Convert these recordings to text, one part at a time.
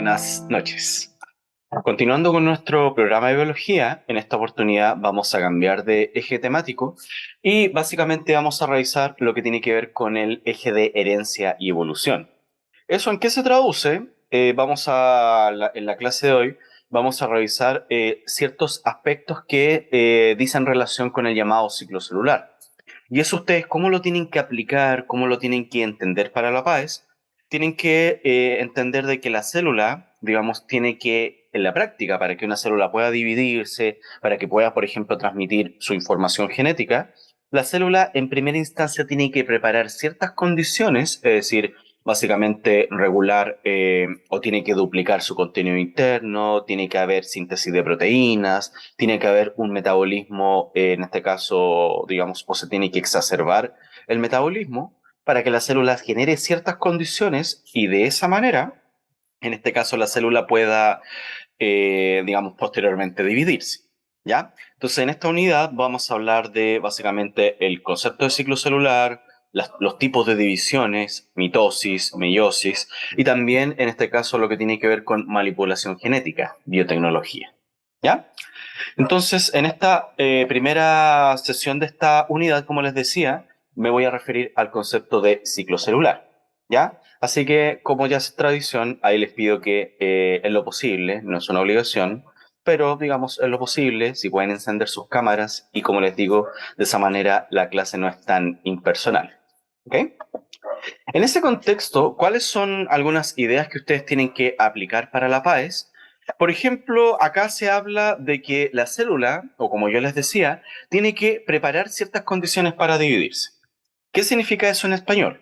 Buenas noches. Continuando con nuestro programa de biología, en esta oportunidad vamos a cambiar de eje temático y básicamente vamos a revisar lo que tiene que ver con el eje de herencia y evolución. ¿Eso en qué se traduce? En la clase de hoy vamos a revisar ciertos aspectos que dicen relación con el llamado ciclo celular. Y eso ustedes, ¿cómo lo tienen que aplicar? ¿Cómo lo tienen que entender para la paz? Tienen que entender de que la célula, digamos, tiene que, en la práctica, para que una célula pueda dividirse, para que pueda, por ejemplo, transmitir su información genética, la célula en primera instancia tiene que preparar ciertas condiciones, es decir, básicamente regular o tiene que duplicar su contenido interno, tiene que haber síntesis de proteínas, tiene que haber un metabolismo, en este caso, digamos, o se tiene que exacerbar el metabolismo para que la célula genere ciertas condiciones y de esa manera, en este caso, la célula pueda, digamos, posteriormente dividirse. ¿Ya? Entonces, en esta unidad vamos a hablar de básicamente el concepto de ciclo celular, los tipos de divisiones, mitosis, meiosis, y también, en este caso, lo que tiene que ver con manipulación genética, biotecnología. ¿Ya? Entonces, en esta primera sesión de esta unidad, como les decía, me voy a referir al concepto de ciclo celular, ¿ya? Así que, como ya es tradición, ahí les pido que en lo posible, no es una obligación, pero digamos, en lo posible, si pueden encender sus cámaras y como les digo, de esa manera la clase no es tan impersonal, ¿ok? En ese contexto, ¿cuáles son algunas ideas que ustedes tienen que aplicar para la PAES? Por ejemplo, acá se habla de que la célula, o como yo les decía, tiene que preparar ciertas condiciones para dividirse. ¿Qué significa eso en español?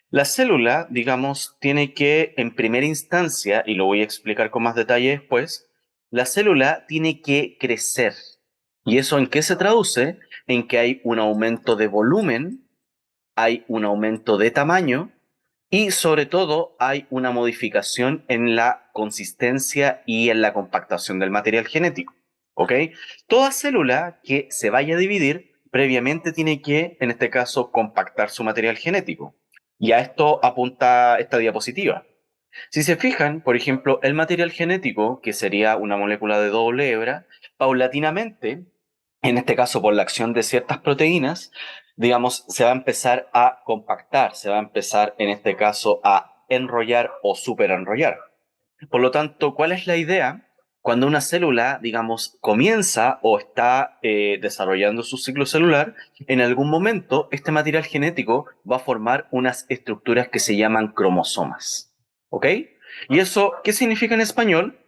La célula, digamos, tiene que, en primera instancia, y lo voy a explicar con más detalle después, la célula tiene que crecer. ¿Y eso en qué se traduce? En que hay un aumento de volumen, hay un aumento de tamaño y sobre todo hay una modificación en la consistencia y en la compactación del material genético. ¿Ok? Toda célula que se vaya a dividir previamente tiene que, en este caso, compactar su material genético. Y a esto apunta esta diapositiva. Si se fijan, por ejemplo, el material genético, que sería una molécula de doble hebra, paulatinamente, en este caso por la acción de ciertas proteínas, digamos, se va a empezar a compactar, se va a empezar, en este caso, a enrollar o superenrollar. Por lo tanto, ¿cuál es la idea? Cuando una célula, digamos, comienza o está desarrollando su ciclo celular, en algún momento este material genético va a formar unas estructuras que se llaman cromosomas. ¿Ok? ¿Y eso qué significa en español?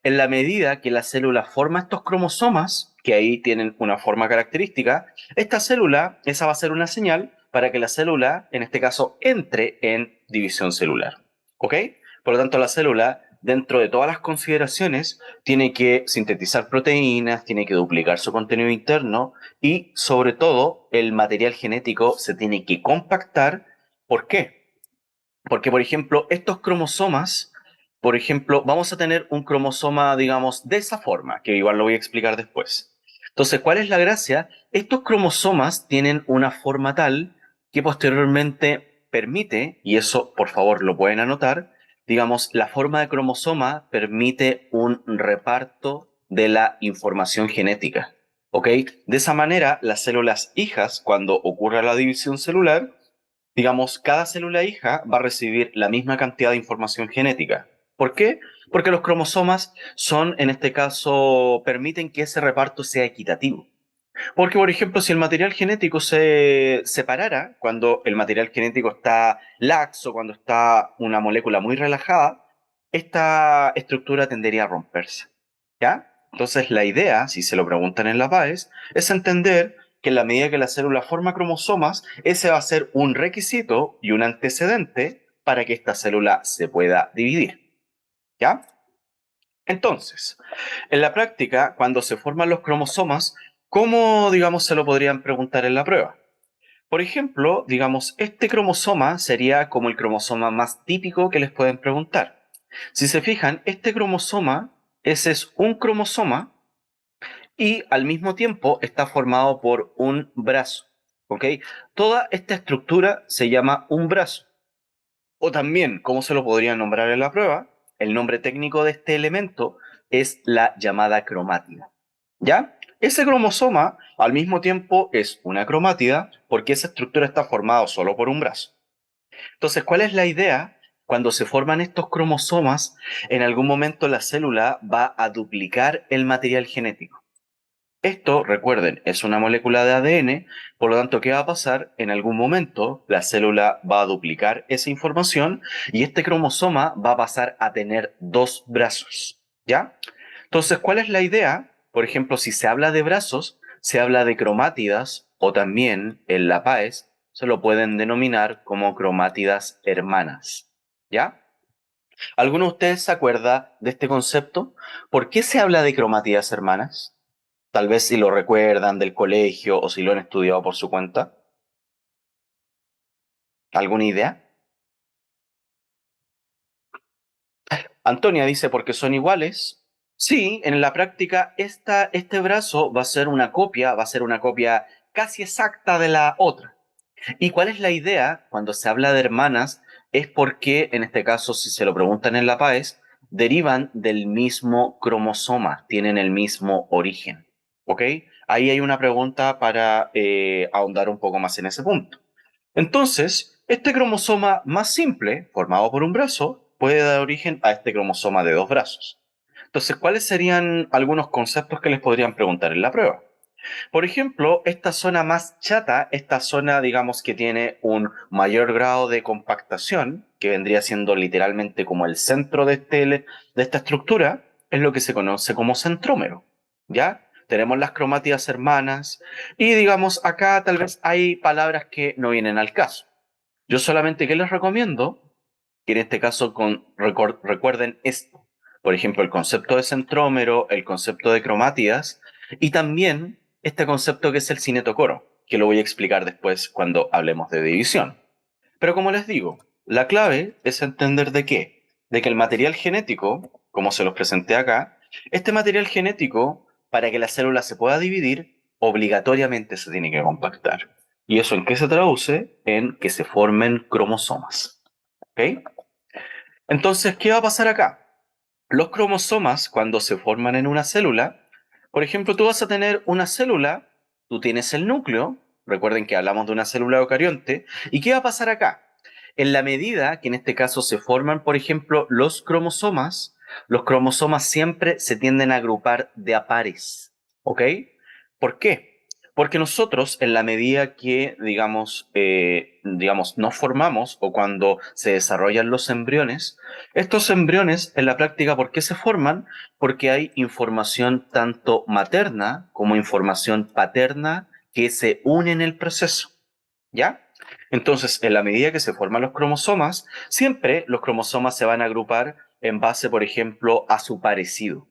En la medida que la célula forma estos cromosomas, que ahí tienen una forma característica, esta célula, esa va a ser una señal para que la célula, en este caso, entre en división celular. ¿Ok? Por lo tanto, la célula, dentro de todas las consideraciones, tiene que sintetizar proteínas, tiene que duplicar su contenido interno y, sobre todo, el material genético se tiene que compactar. ¿Por qué? Porque, por ejemplo, estos cromosomas, por ejemplo, vamos a tener un cromosoma, digamos, de esa forma, que igual lo voy a explicar después. Entonces, ¿cuál es la gracia? Estos cromosomas tienen una forma tal que posteriormente permite, y eso por favor lo pueden anotar, digamos, la forma de cromosoma permite un reparto de la información genética. ¿Ok? De esa manera, las células hijas, cuando ocurra la división celular, digamos, cada célula hija va a recibir la misma cantidad de información genética. ¿Por qué? Porque los cromosomas son, en este caso, permiten que ese reparto sea equitativo. Porque, por ejemplo, si el material genético se separara, cuando el material genético está laxo, cuando está una molécula muy relajada, esta estructura tendería a romperse. ¿Ya? Entonces, la idea, si se lo preguntan en la PAES, es entender que en la medida que la célula forma cromosomas, ese va a ser un requisito y un antecedente para que esta célula se pueda dividir. ¿Ya? Entonces, en la práctica, cuando se forman los cromosomas, ¿cómo, digamos, se lo podrían preguntar en la prueba? Por ejemplo, digamos, este cromosoma sería como el cromosoma más típico que les pueden preguntar. Si se fijan, este cromosoma, ese es un cromosoma y al mismo tiempo está formado por un brazo. ¿Ok? Toda esta estructura se llama un brazo. O también, ¿cómo se lo podrían nombrar en la prueba? el nombre técnico de este elemento es la llamada cromátida. ¿Ya? Ese cromosoma al mismo tiempo es una cromátida porque esa estructura está formada solo por un brazo. Entonces, ¿cuál es la idea? Cuando se forman estos cromosomas, en algún momento la célula va a duplicar el material genético. Esto, recuerden, es una molécula de ADN, por lo tanto, ¿qué va a pasar? En algún momento la célula va a duplicar esa información y este cromosoma va a pasar a tener dos brazos, ¿ya? Entonces, ¿cuál es la idea? Por ejemplo, si se habla de brazos, se habla de cromátidas o también en la PAES se lo pueden denominar como cromátidas hermanas, ¿ya? ¿Alguno de ustedes se acuerda de este concepto? ¿Por qué se habla de cromátidas hermanas? Tal vez si lo recuerdan del colegio o si lo han estudiado por su cuenta. ¿Alguna idea? Antonia dice porque son iguales. Sí, en la práctica este brazo va a ser una copia casi exacta de la otra. ¿Y cuál es la idea cuando se habla de hermanas? Es porque, en este caso, si se lo preguntan en la PAES, derivan del mismo cromosoma, tienen el mismo origen. ¿Ok? Ahí hay una pregunta para ahondar un poco más en ese punto. Entonces, este cromosoma más simple, formado por un brazo, puede dar origen a este cromosoma de dos brazos. Entonces, ¿cuáles serían algunos conceptos que les podrían preguntar en la prueba? Por ejemplo, esta zona más chata, esta zona, digamos, que tiene un mayor grado de compactación, que vendría siendo literalmente como el centro de esta estructura, es lo que se conoce como centrómero, ¿ya? Tenemos las cromátidas hermanas y, digamos, acá tal vez hay palabras que no vienen al caso. Yo solamente que les recomiendo que en este caso recuerden esto. Por ejemplo, el concepto de centrómero, el concepto de cromátidas y también este concepto que es el cinetocoro, que lo voy a explicar después cuando hablemos de división. Pero como les digo, la clave es entender de qué. De que el material genético, como se los presenté acá, este material genético, para que la célula se pueda dividir, obligatoriamente se tiene que compactar. ¿Y eso en qué se traduce? En que se formen cromosomas. ¿Ok? Entonces, ¿qué va a pasar acá? Los cromosomas, cuando se forman en una célula, por ejemplo, tú vas a tener una célula, tú tienes el núcleo, recuerden que hablamos de una célula eucarionte, ¿y qué va a pasar acá? En la medida que en este caso se forman, por ejemplo, los cromosomas siempre se tienden a agrupar de a pares, ¿ok? ¿Por qué? Porque nosotros, en la medida que, digamos, nos formamos o cuando se desarrollan los embriones, estos embriones, en la práctica, ¿por qué se forman? Porque hay información tanto materna como información paterna que se unen en el proceso, ¿ya? Entonces, en la medida que se forman los cromosomas, siempre los cromosomas se van a agrupar en base, por ejemplo, a su parecido.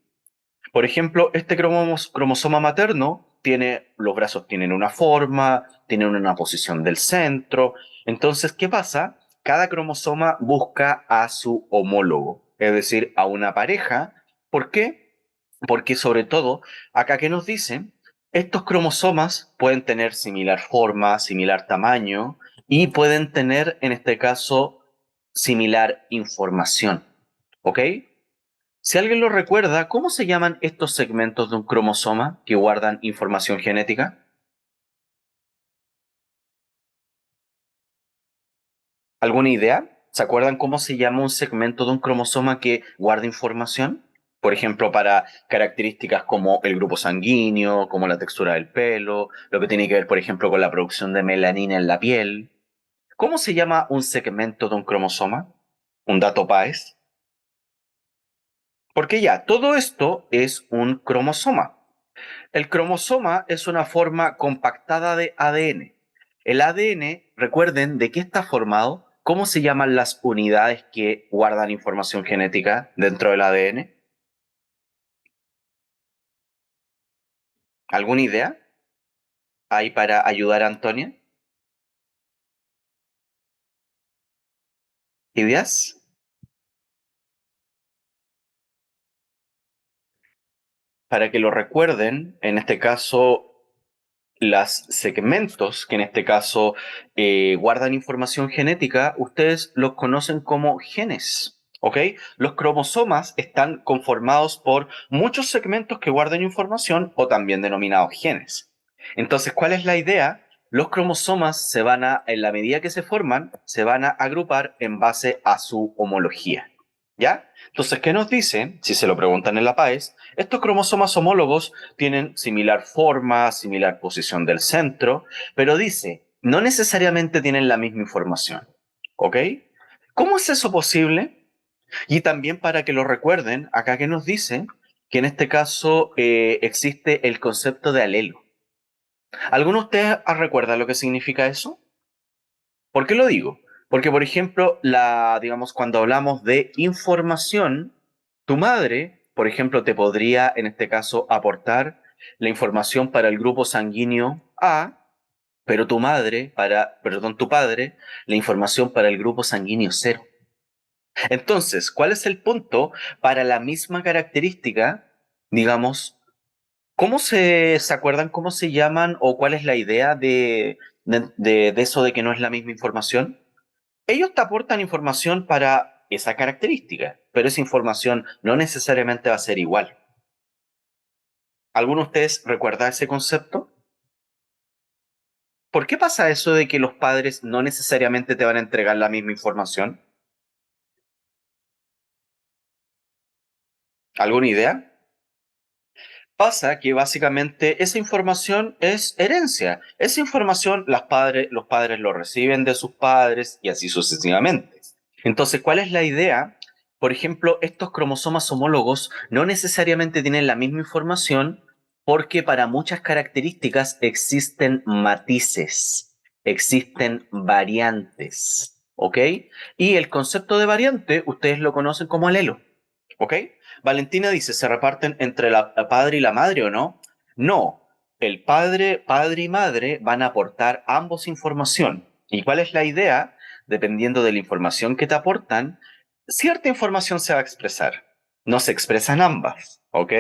Por ejemplo, este cromosoma materno tiene, los brazos tienen una forma, tienen una posición del centro. Entonces, ¿qué pasa? Cada cromosoma busca a su homólogo, es decir, a una pareja. ¿Por qué? Porque sobre todo, acá que nos dicen, estos cromosomas pueden tener similar forma, similar tamaño y pueden tener, en este caso, similar información. ¿Ok? Si alguien lo recuerda, ¿cómo se llaman estos segmentos de un cromosoma que guardan información genética? ¿Alguna idea? ¿Se acuerdan cómo se llama un segmento de un cromosoma que guarda información? Por ejemplo, para características como el grupo sanguíneo, como la textura del pelo, lo que tiene que ver, por ejemplo, con la producción de melanina en la piel. ¿Cómo se llama un segmento de un cromosoma? ¿Un dato PAES? Porque ya, todo esto es un cromosoma. El cromosoma es una forma compactada de ADN. El ADN, recuerden de qué está formado, cómo se llaman las unidades que guardan información genética dentro del ADN. ¿Alguna idea? ¿Hay para ayudar a Antonia? ¿Ideas? Para que lo recuerden, en este caso, los segmentos que en este caso guardan información genética, ustedes los conocen como genes. ¿ok? Los cromosomas están conformados por muchos segmentos que guardan información o también denominados genes. Entonces, ¿cuál es la idea? Los cromosomas en la medida que se forman, se van a agrupar en base a su homología. ¿Ya? Entonces, ¿qué nos dice? Si se lo preguntan en la PAES, estos cromosomas homólogos tienen similar forma, similar posición del centro, pero dice, no necesariamente tienen la misma información. ¿Ok? ¿Cómo es eso posible? Y también para que lo recuerden, acá que nos dice que en este caso existe el concepto de alelo. ¿Alguno de ustedes recuerda lo que significa eso? ¿Por qué lo digo? Porque, por ejemplo, digamos, cuando hablamos de información, tu madre, por ejemplo, te podría, en este caso, aportar la información para el grupo sanguíneo A, pero tu padre, la información para el grupo sanguíneo cero. Entonces, ¿cuál es el punto para la misma característica? Digamos, ¿se acuerdan cómo se llaman o cuál es la idea de eso de que no es la misma información? Ellos te aportan información para esa característica, pero esa información no necesariamente va a ser igual. ¿Alguno de ustedes recuerda ese concepto? ¿Por qué pasa eso de que los padres no necesariamente te van a entregar la misma información? ¿Alguna idea? Pasa que básicamente esa información es herencia. Esa información los padres lo reciben de sus padres y así sucesivamente. Entonces, ¿cuál es la idea? Por ejemplo, estos cromosomas homólogos no necesariamente tienen la misma información porque para muchas características existen matices, existen variantes, ¿ok? Y el concepto de variante ustedes lo conocen como alelo, ¿ok? Valentina dice, ¿se reparten entre la padre y la madre o no? No, padre y madre van a aportar ambos información. ¿Y cuál es la idea? Dependiendo de la información que te aportan, cierta información se va a expresar. No se expresan ambas, ¿ok?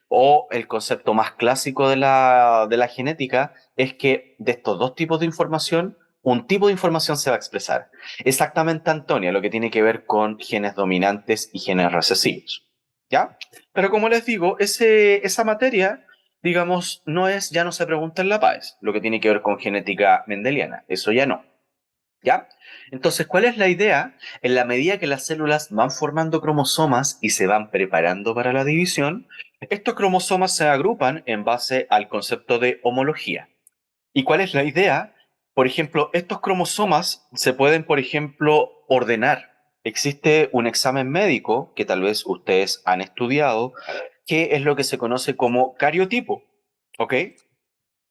O el concepto más clásico de la genética es que de estos dos tipos de información, un tipo de información se va a expresar. Exactamente, Antonia, lo que tiene que ver con genes dominantes y genes recesivos. ¿Ya? Pero como les digo, esa materia, digamos, ya no se pregunta en la PAES, lo que tiene que ver con genética mendeliana, eso ya no. ¿Ya? Entonces, ¿cuál es la idea? En la medida que las células van formando cromosomas y se van preparando para la división, estos cromosomas se agrupan en base al concepto de homología. ¿Y cuál es la idea? Por ejemplo, estos cromosomas se pueden, por ejemplo, ordenar. Existe un examen médico que tal vez ustedes han estudiado, que es lo que se conoce como cariotipo. ¿Ok?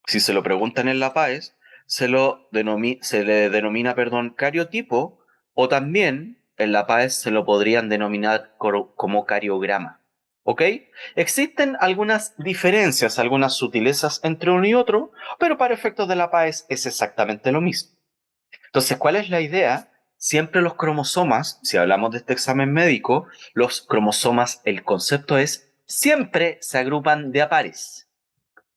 Si se lo preguntan en la PAES, se le denomina, perdón, cariotipo, o también en la PAES se lo podrían denominar como cariograma. ¿Ok? Existen algunas diferencias, algunas sutilezas entre uno y otro, pero para efectos de la PAES es exactamente lo mismo. Entonces, ¿cuál es la idea? Siempre los cromosomas, si hablamos de este examen médico, los cromosomas, el concepto es, siempre se agrupan de a pares.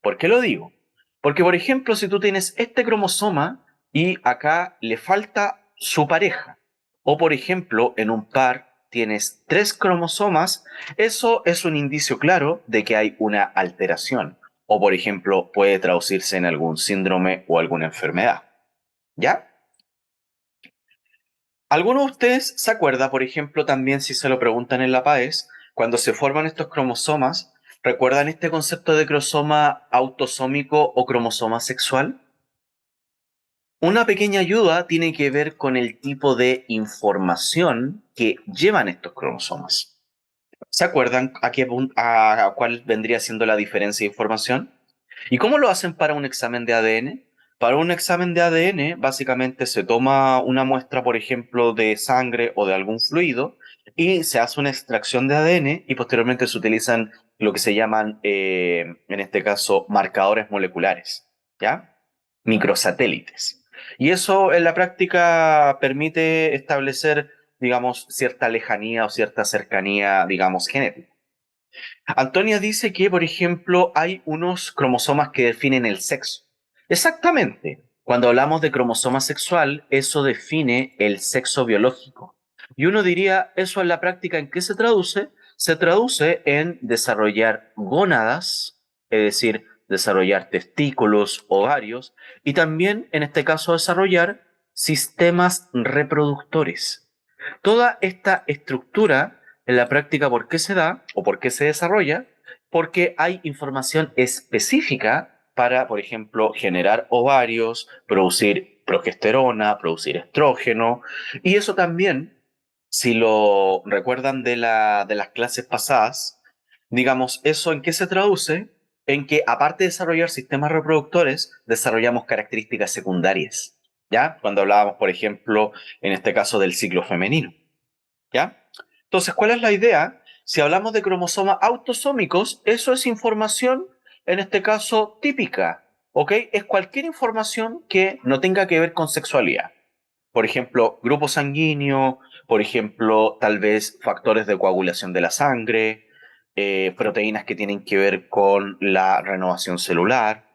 ¿Por qué lo digo? Porque, por ejemplo, si tú tienes este cromosoma y acá le falta su pareja, o por ejemplo, en un par tienes tres cromosomas, eso es un indicio claro de que hay una alteración, o por ejemplo, puede traducirse en algún síndrome o alguna enfermedad. ¿Ya? ¿Alguno de ustedes se acuerda, por ejemplo, también si se lo preguntan en la PAES, cuando se forman estos cromosomas, recuerdan este concepto de cromosoma autosómico o cromosoma sexual? Una pequeña ayuda tiene que ver con el tipo de información que llevan estos cromosomas. ¿Se acuerdan a cuál vendría siendo la diferencia de información? ¿Y cómo lo hacen para un examen de ADN? Para un examen de ADN, básicamente se toma una muestra, por ejemplo, de sangre o de algún fluido y se hace una extracción de ADN y posteriormente se utilizan lo que se llaman, en este caso, marcadores moleculares, ¿ya? Microsatélites. Y eso en la práctica permite establecer, digamos, cierta lejanía o cierta cercanía, digamos, genética. Antonia dice que, por ejemplo, hay unos cromosomas que definen el sexo. Exactamente. Cuando hablamos de cromosoma sexual, eso define el sexo biológico. Y uno diría, eso en la práctica, ¿en qué se traduce? Se traduce en desarrollar gónadas, es decir, desarrollar testículos, ovarios, y también, en este caso, desarrollar sistemas reproductores. Toda esta estructura en la práctica, ¿por qué se da o por qué se desarrolla? Porque hay información específica para, por ejemplo, generar ovarios, producir progesterona, producir estrógeno, y eso también, si lo recuerdan de las clases pasadas, digamos, ¿eso en qué se traduce? En que aparte de desarrollar sistemas reproductores, desarrollamos características secundarias, ¿ya? Cuando hablábamos, por ejemplo, en este caso del ciclo femenino, ¿ya? Entonces, ¿cuál es la idea? Si hablamos de cromosomas autosómicos, eso es información, en este caso, típica, ¿ok? Es cualquier información que no tenga que ver con sexualidad. Por ejemplo, grupo sanguíneo, por ejemplo, tal vez factores de coagulación de la sangre, proteínas que tienen que ver con la renovación celular,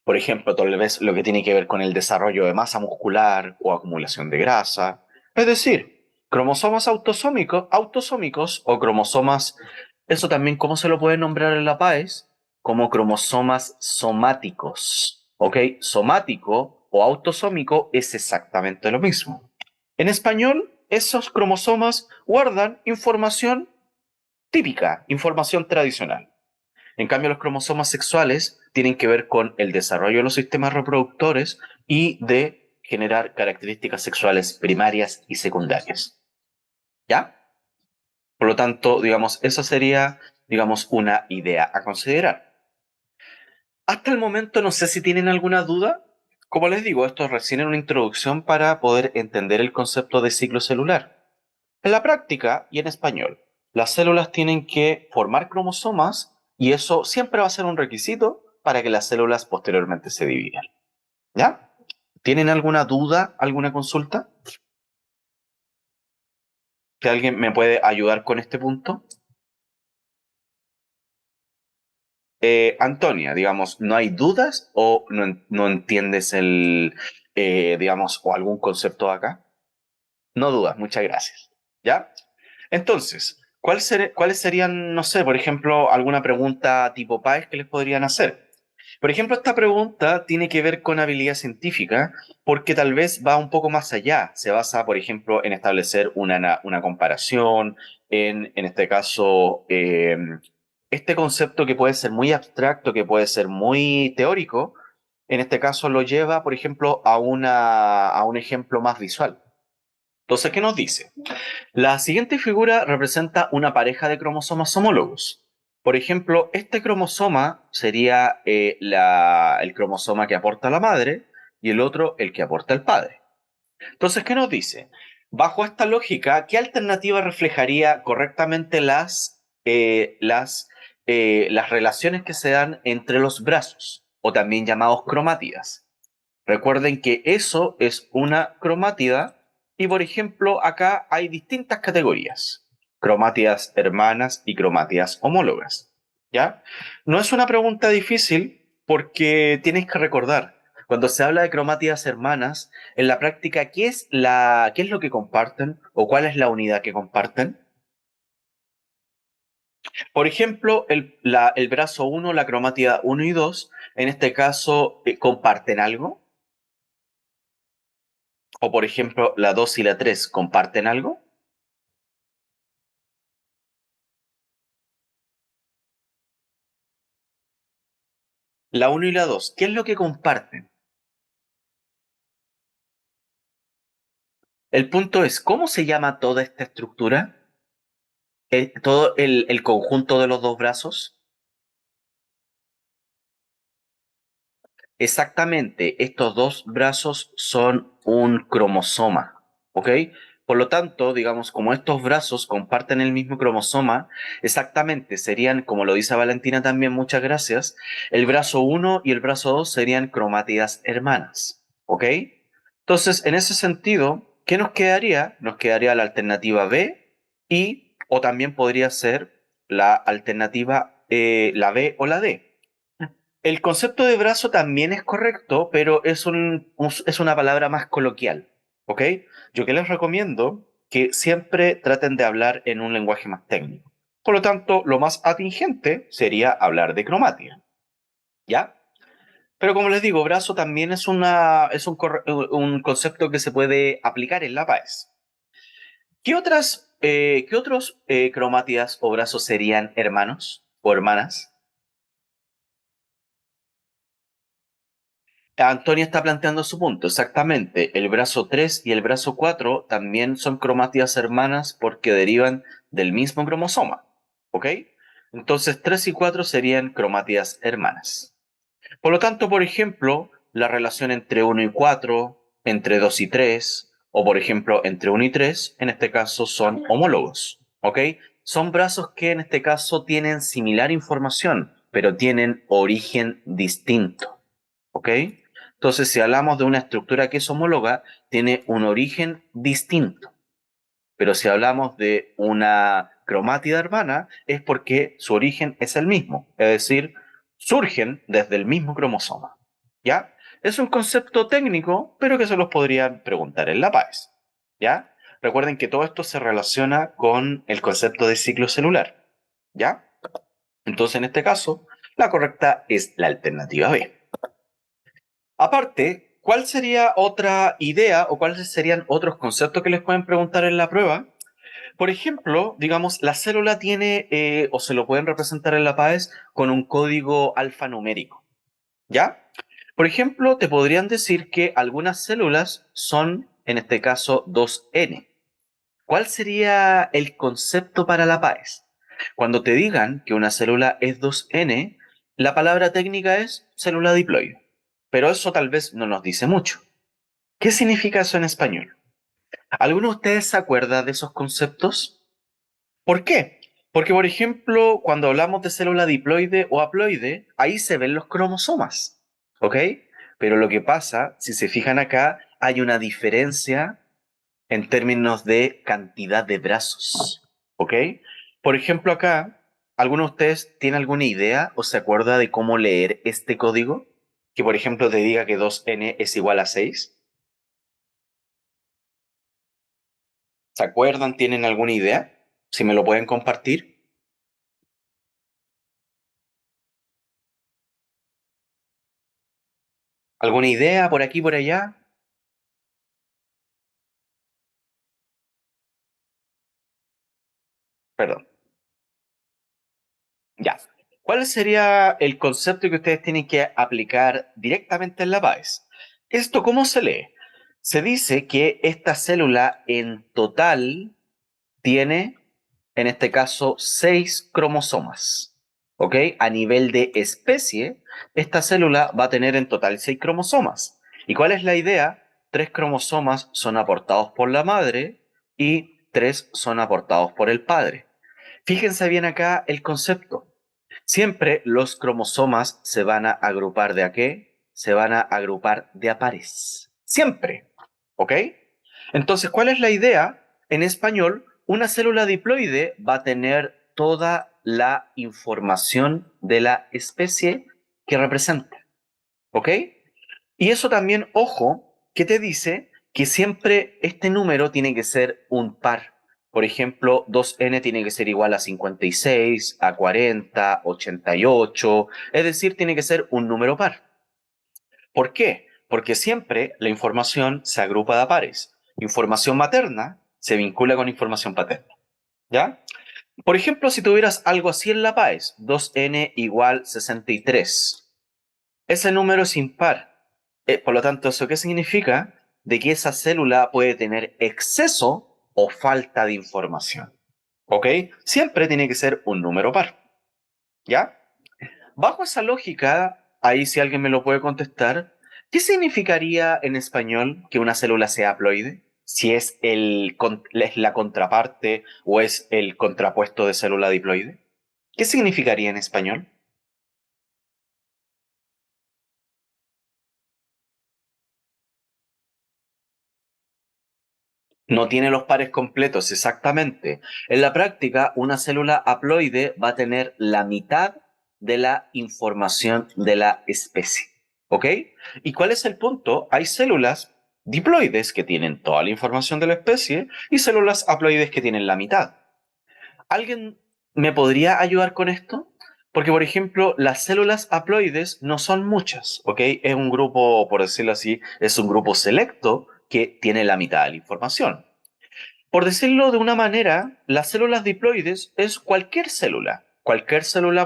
por ejemplo, tal vez lo que tiene que ver con el desarrollo de masa muscular o acumulación de grasa. Es decir, cromosomas autosómicos o cromosomas, eso también, ¿cómo se lo puede nombrar en la PAES? Como cromosomas somáticos. ¿Ok? Somático o autosómico es exactamente lo mismo. En español, esos cromosomas guardan información típica, información tradicional. En cambio, los cromosomas sexuales tienen que ver con el desarrollo de los sistemas reproductores y de generar características sexuales primarias y secundarias. ¿Ya? Por lo tanto, digamos, esa sería, digamos, una idea a considerar. Hasta el momento no sé si tienen alguna duda. Como les digo, esto es recién en una introducción para poder entender el concepto de ciclo celular. En la práctica y en español, las células tienen que formar cromosomas y eso siempre va a ser un requisito para que las células posteriormente se dividan. ¿Ya? ¿Tienen alguna duda, alguna consulta? ¿Que alguien me puede ayudar con este punto? Antonia, digamos, ¿no hay dudas o no entiendes digamos, o algún concepto acá? No dudas, muchas gracias. ¿Ya? Entonces, ¿cuáles serían, no sé, por ejemplo, alguna pregunta tipo PAES que les podrían hacer? Por ejemplo, esta pregunta tiene que ver con habilidad científica porque tal vez va un poco más allá. Se basa, por ejemplo, en establecer una comparación, en este caso, este concepto que puede ser muy abstracto, que puede ser muy teórico, en este caso lo lleva, por ejemplo, a un ejemplo más visual. Entonces, ¿qué nos dice? La siguiente figura representa una pareja de cromosomas homólogos. Por ejemplo, este cromosoma sería el cromosoma que aporta la madre y el otro el que aporta el padre. Entonces, ¿qué nos dice? Bajo esta lógica, ¿qué alternativa reflejaría correctamente las relaciones que se dan entre los brazos, o también llamados cromátidas? Recuerden que eso es una cromátida y, por ejemplo, acá hay distintas categorías: cromátidas hermanas y cromátidas homólogas. ¿Ya? No es una pregunta difícil porque tienes que recordar, cuando se habla de cromátidas hermanas, en la práctica, ¿qué es lo que comparten o cuál es la unidad que comparten? Por ejemplo, el brazo uno, la cromátida uno y 2, en este caso, ¿comparten algo? O por ejemplo, la 2 y la 3 comparten algo. La uno y la 2, ¿qué es lo que comparten? El punto es, ¿cómo se llama toda esta estructura? Todo el conjunto de los dos brazos. Exactamente, estos dos brazos son un cromosoma, ¿ok? Por lo tanto, digamos, como estos brazos comparten el mismo cromosoma, exactamente serían, como lo dice Valentina también, muchas gracias, el brazo uno y el brazo 2 serían cromátidas hermanas, ¿ok? Entonces, en ese sentido, ¿qué nos quedaría? Nos quedaría la alternativa B y, o también podría ser la alternativa, la B o la D. El concepto de brazo también es correcto, pero es una palabra más coloquial, ¿ok? Yo que les recomiendo que siempre traten de hablar en un lenguaje más técnico. Por lo tanto, lo más atingente sería hablar de cromática, ¿ya? Pero como les digo, brazo también es un concepto que se puede aplicar en la PAES. ¿Qué otros cromátidas o brazos serían hermanos o hermanas? Antonia está planteando su punto, exactamente. El brazo 3 y el brazo 4 también son cromátidas hermanas porque derivan del mismo cromosoma, ¿ok? Entonces 3 y 4 serían cromátidas hermanas. Por lo tanto, por ejemplo, la relación entre 1 y 4, entre 2 y 3, o por ejemplo, entre 1 y 3, en este caso son homólogos, ¿ok? Son brazos que en este caso tienen similar información, pero tienen origen distinto, ¿ok? Entonces, si hablamos de una estructura que es homóloga, tiene un origen distinto. Pero si hablamos de una cromátida hermana, es porque su origen es el mismo, es decir, surgen desde el mismo cromosoma. ¿Ya? Es un concepto técnico, pero que se los podrían preguntar en la PAES. ¿Ya? Recuerden que todo esto se relaciona con el concepto de ciclo celular. ¿Ya? Entonces, en este caso, la correcta es la alternativa B. Aparte, ¿cuál sería otra idea o cuáles serían otros conceptos que les pueden preguntar en la prueba? Por ejemplo, digamos, la célula tiene, o se lo pueden representar en la PAES con un código alfanumérico, ¿ya? Por ejemplo, te podrían decir que algunas células son, en este caso, 2N. ¿Cuál sería el concepto para la PAES? Cuando te digan que una célula es 2N, la palabra técnica es célula diploide, pero eso tal vez no nos dice mucho. ¿Qué significa eso en español? ¿Alguno de ustedes se acuerda de esos conceptos? ¿Por qué? Porque, por ejemplo, cuando hablamos de célula diploide o haploide, ahí se ven los cromosomas, ¿ok? Pero lo que pasa, si se fijan acá, hay una diferencia en términos de cantidad de brazos, ¿ok? Por ejemplo, acá, ¿alguno de ustedes tiene alguna idea o se acuerda de cómo leer este código? Que, por ejemplo, te diga que 2n es igual a 6. ¿Se acuerdan? ¿Tienen alguna idea? Si me lo pueden compartir. ¿Alguna idea por aquí, por allá? Perdón. Ya. ¿Cuál sería el concepto que ustedes tienen que aplicar directamente en la PAES? ¿Esto cómo se lee? Se dice que esta célula en total tiene, en este caso, 6 cromosomas. ¿Ok? A nivel de especie, esta célula va a tener en total 6 cromosomas. ¿Y cuál es la idea? 3 cromosomas son aportados por la madre y 3 son aportados por el padre. Fíjense bien acá el concepto. Siempre los cromosomas se van a agrupar de a qué? Se van a agrupar de a pares. Siempre. ¿Ok? Entonces, ¿cuál es la idea? En español, una célula diploide va a tener toda la información de la especie que representa. ¿Ok? Y eso también, ojo, que te dice que siempre este número tiene que ser un par. Por ejemplo, 2n tiene que ser igual a 56, a 40, 88, es decir, tiene que ser un número par. ¿Por qué? Porque siempre la información se agrupa de a pares. Información materna se vincula con información paterna. ¿Ya? Por ejemplo, si tuvieras algo así en la PAES, 2n igual 63. Ese número es impar. Por lo tanto, ¿eso qué significa? De que esa célula puede tener exceso o falta de información. ¿Ok? Siempre tiene que ser un número par. ¿Ya? Bajo esa lógica, ahí si alguien me lo puede contestar, ¿qué significaría en español que una célula sea haploide? Si es la contraparte o es el contrapuesto de célula diploide. ¿Qué significaría en español? No tiene los pares completos, exactamente. En la práctica, una célula haploide va a tener la mitad de la información de la especie. ¿Ok? ¿Y cuál es el punto? Hay células diploides que tienen toda la información de la especie y células haploides que tienen la mitad. ¿Alguien me podría ayudar con esto? Porque, por ejemplo, las células haploides no son muchas, ¿ok? Es un grupo, por decirlo así, es un grupo selecto que tiene la mitad de la información. Por decirlo de una manera, las células diploides es cualquier célula,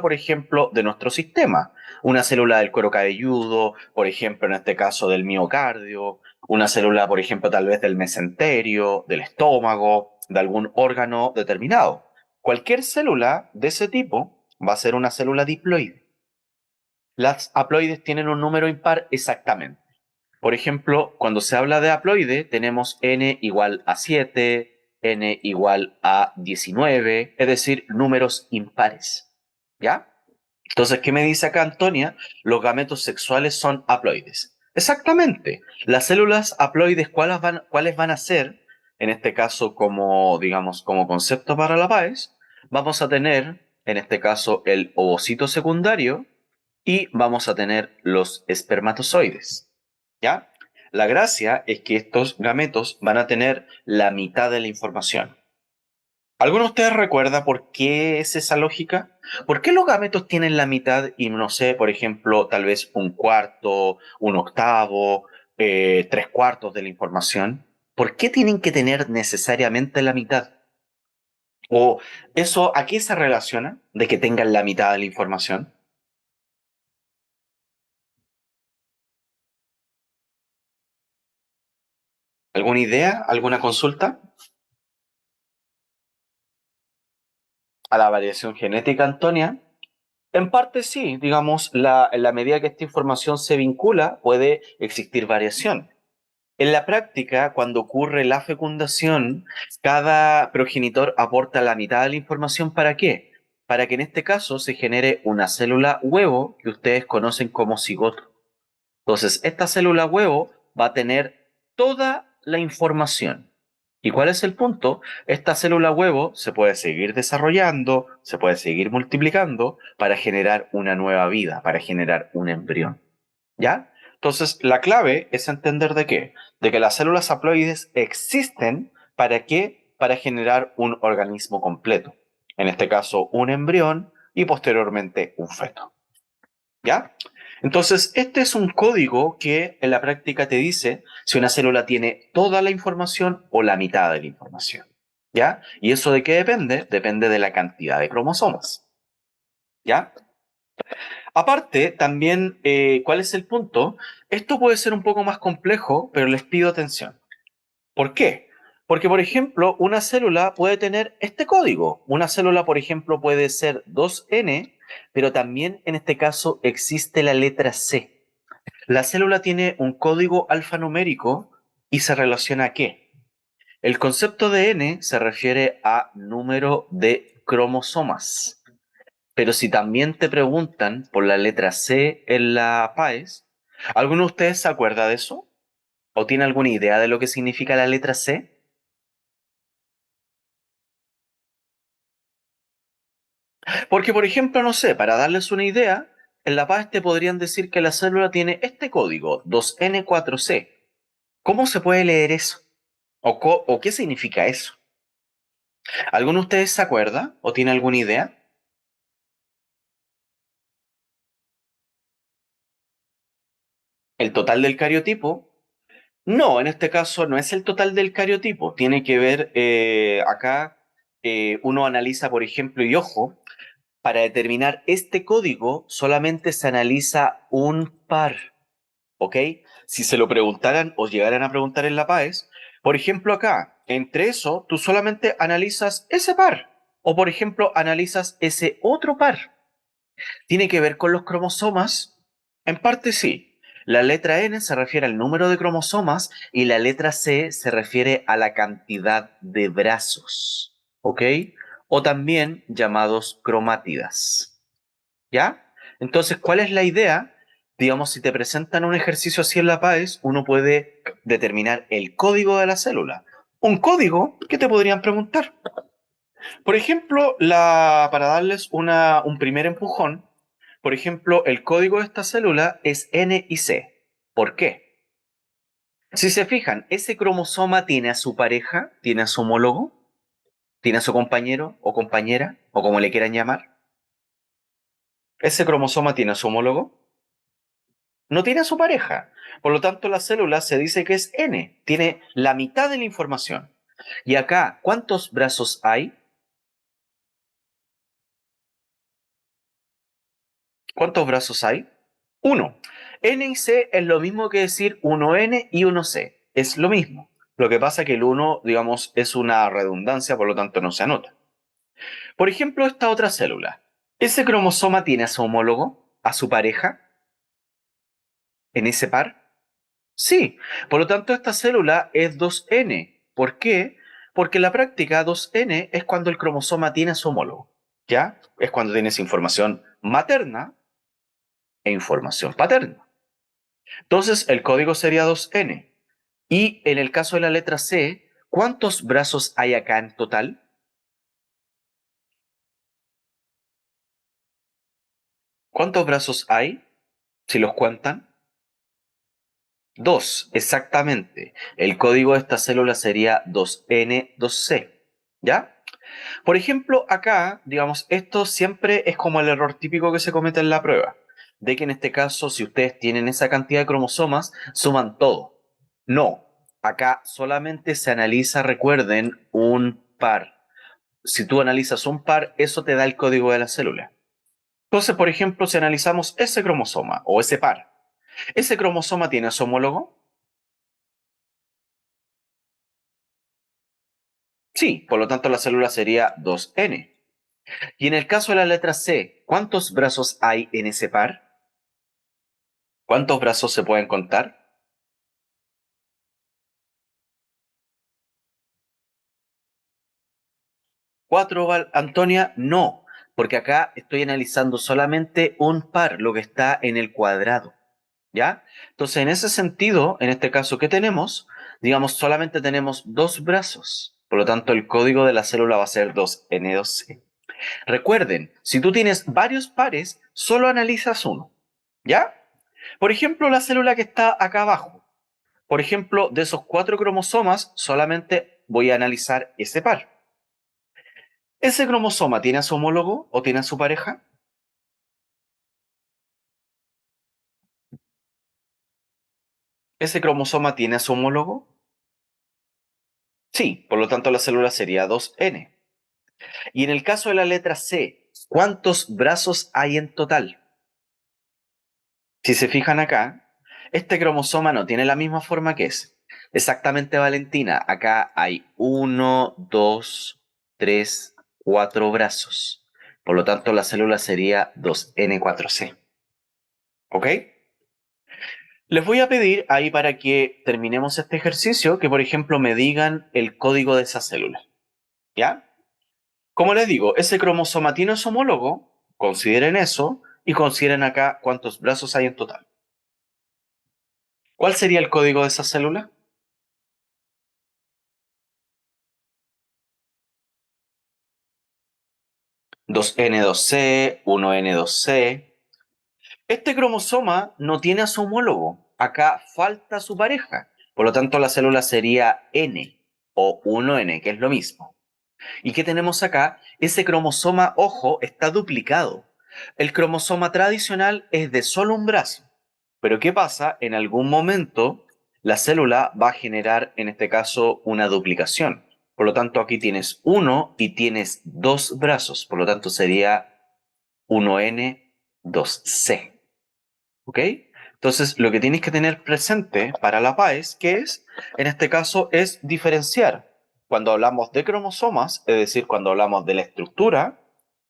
por ejemplo, de nuestro sistema. Una célula del cuero cabelludo, por ejemplo, en este caso del miocardio, una célula, por ejemplo, tal vez del mesenterio, del estómago, de algún órgano determinado. Cualquier célula de ese tipo va a ser una célula diploide. Las haploides tienen un número impar exactamente. Por ejemplo, cuando se habla de haploide, tenemos n igual a 7, n igual a 19, es decir, números impares. ¿Ya? Entonces, ¿qué me dice acá Antonia? Los gametos sexuales son haploides. Exactamente. Las células haploides, ¿cuáles van a ser? En este caso, como, digamos, como concepto para la PAES, vamos a tener, en este caso, el ovocito secundario y vamos a tener los espermatozoides. ¿Ya? La gracia es que estos gametos van a tener la mitad de la información. ¿Alguno de ustedes recuerda por qué es esa lógica? ¿Por qué los gametos tienen la mitad y no sé, por ejemplo, tal vez un cuarto, un octavo, tres cuartos de la información? ¿Por qué tienen que tener necesariamente la mitad? ¿O eso a qué se relaciona de que tengan la mitad de la información? ¿Alguna idea? ¿Alguna consulta? A la variación genética, Antonia. En parte sí, digamos, en la medida que esta información se vincula, puede existir variación. En la práctica, cuando ocurre la fecundación, cada progenitor aporta la mitad de la información. ¿Para qué? Para que en este caso se genere una célula huevo que ustedes conocen como cigoto. Entonces, esta célula huevo va a tener toda la información. ¿Y cuál es el punto? Esta célula huevo se puede seguir desarrollando, se puede seguir multiplicando para generar una nueva vida, para generar un embrión. ¿Ya? Entonces, la clave es entender de qué. De que las células haploides existen ¿para qué? Para generar un organismo completo. En este caso, un embrión y posteriormente un feto. ¿Ya? Entonces, este es un código que en la práctica te dice si una célula tiene toda la información o la mitad de la información. ¿Ya? ¿Y eso de qué depende? Depende de la cantidad de cromosomas. ¿Ya? Aparte, también, ¿cuál es el punto? Esto puede ser un poco más complejo, pero les pido atención. ¿Por qué? Porque, por ejemplo, una célula puede tener este código. Una célula, por ejemplo, puede ser 2N, pero también en este caso existe la letra C. La célula tiene un código alfanumérico y se relaciona a qué. El concepto de N se refiere a número de cromosomas. Pero si también te preguntan por la letra C en la PAES, ¿alguno de ustedes se acuerda de eso? ¿O tiene alguna idea de lo que significa la letra C? Porque, por ejemplo, no sé, para darles una idea, en la PAES te podrían decir que la célula tiene este código, 2N4C. ¿Cómo se puede leer eso? ¿O qué significa eso? ¿Alguno de ustedes se acuerda o tiene alguna idea? ¿El total del cariotipo? No, en este caso no es el total del cariotipo. Tiene que ver, acá uno analiza, por ejemplo, y ojo, para determinar este código solamente se analiza un par, ¿ok? Si se lo preguntaran o llegaran a preguntar en la PAES, por ejemplo, acá, entre eso, tú solamente analizas ese par. O, por ejemplo, analizas ese otro par. ¿Tiene que ver con los cromosomas? En parte sí. La letra N se refiere al número de cromosomas y la letra C se refiere a la cantidad de brazos, ¿ok? O también llamados cromátidas, ¿ya? Entonces, ¿cuál es la idea? Digamos, si te presentan un ejercicio así en la PAES, uno puede determinar el código de la célula. Un código que te podrían preguntar. Por ejemplo, para darles un primer empujón, por ejemplo, el código de esta célula es N y C. ¿Por qué? Si se fijan, ese cromosoma tiene a su pareja, tiene a su homólogo, tiene a su compañero o compañera, o como le quieran llamar. Ese cromosoma tiene a su homólogo, no tiene a su pareja. Por lo tanto, la célula se dice que es N, tiene la mitad de la información. Y acá, ¿cuántos brazos hay? ¿Cuántos brazos hay? Uno. N y C es lo mismo que decir 1N y 1C. Es lo mismo. Lo que pasa es que el 1, digamos, es una redundancia, por lo tanto no se anota. Por ejemplo, esta otra célula. ¿Ese cromosoma tiene a su homólogo, a su pareja, en ese par? Sí. Por lo tanto, esta célula es 2N. ¿Por qué? Porque en la práctica 2N es cuando el cromosoma tiene a su homólogo. ¿Ya? Es cuando tienes información materna e información paterna. Entonces, el código sería 2N. Y en el caso de la letra C, ¿cuántos brazos hay acá en total? ¿Cuántos brazos hay? Si los cuentan. Dos, exactamente. El código de esta célula sería 2N2C. ¿Ya? Por ejemplo, acá, digamos, esto siempre es como el error típico que se comete en la prueba. De que en este caso, si ustedes tienen esa cantidad de cromosomas, suman todo. No, acá solamente se analiza, recuerden, un par. Si tú analizas un par, eso te da el código de la célula. Entonces, por ejemplo, si analizamos ese cromosoma o ese par, ¿ese cromosoma tiene su homólogo? Sí, por lo tanto la célula sería 2N. Y en el caso de la letra C, ¿cuántos brazos hay en ese par? ¿Cuántos brazos se pueden contar? ¿Cuatro, Antonia? No, porque acá estoy analizando solamente un par, lo que está en el cuadrado. ¿Ya? Entonces, en ese sentido, en este caso que tenemos, digamos, solamente tenemos dos brazos. Por lo tanto, el código de la célula va a ser 2N2C. Recuerden, si tú tienes varios pares, solo analizas uno. ¿Ya? Por ejemplo, la célula que está acá abajo. Por ejemplo, de esos cuatro cromosomas, solamente voy a analizar ese par. ¿Ese cromosoma tiene a su homólogo o tiene a su pareja? ¿Ese cromosoma tiene a su homólogo? Sí, por lo tanto la célula sería 2N. Y en el caso de la letra C, ¿cuántos brazos hay en total? Si se fijan acá, este cromosoma no tiene la misma forma que ese. Exactamente, Valentina. Acá hay uno, dos, tres, cuatro brazos. Por lo tanto, la célula sería 2N4C. ¿Ok? Les voy a pedir ahí para que terminemos este ejercicio que, por ejemplo, me digan el código de esa célula. ¿Ya? Como les digo, ese cromosoma tiene su homólogo, consideren eso y consideren acá cuántos brazos hay en total. ¿Cuál sería el código de esa célula? 2N2C, 1N2C. Este cromosoma no tiene a su homólogo. Acá falta su pareja. Por lo tanto, la célula sería N o 1N, que es lo mismo. ¿Y qué tenemos acá? Ese cromosoma, ojo, está duplicado. El cromosoma tradicional es de solo un brazo. Pero ¿qué pasa? En algún momento la célula va a generar, en este caso, una duplicación. Por lo tanto, aquí tienes uno y tienes dos brazos. Por lo tanto, sería 1N2C. ¿Ok? Entonces, lo que tienes que tener presente para la PAES, que es, en este caso, es diferenciar cuando hablamos de cromosomas, es decir, cuando hablamos de la estructura,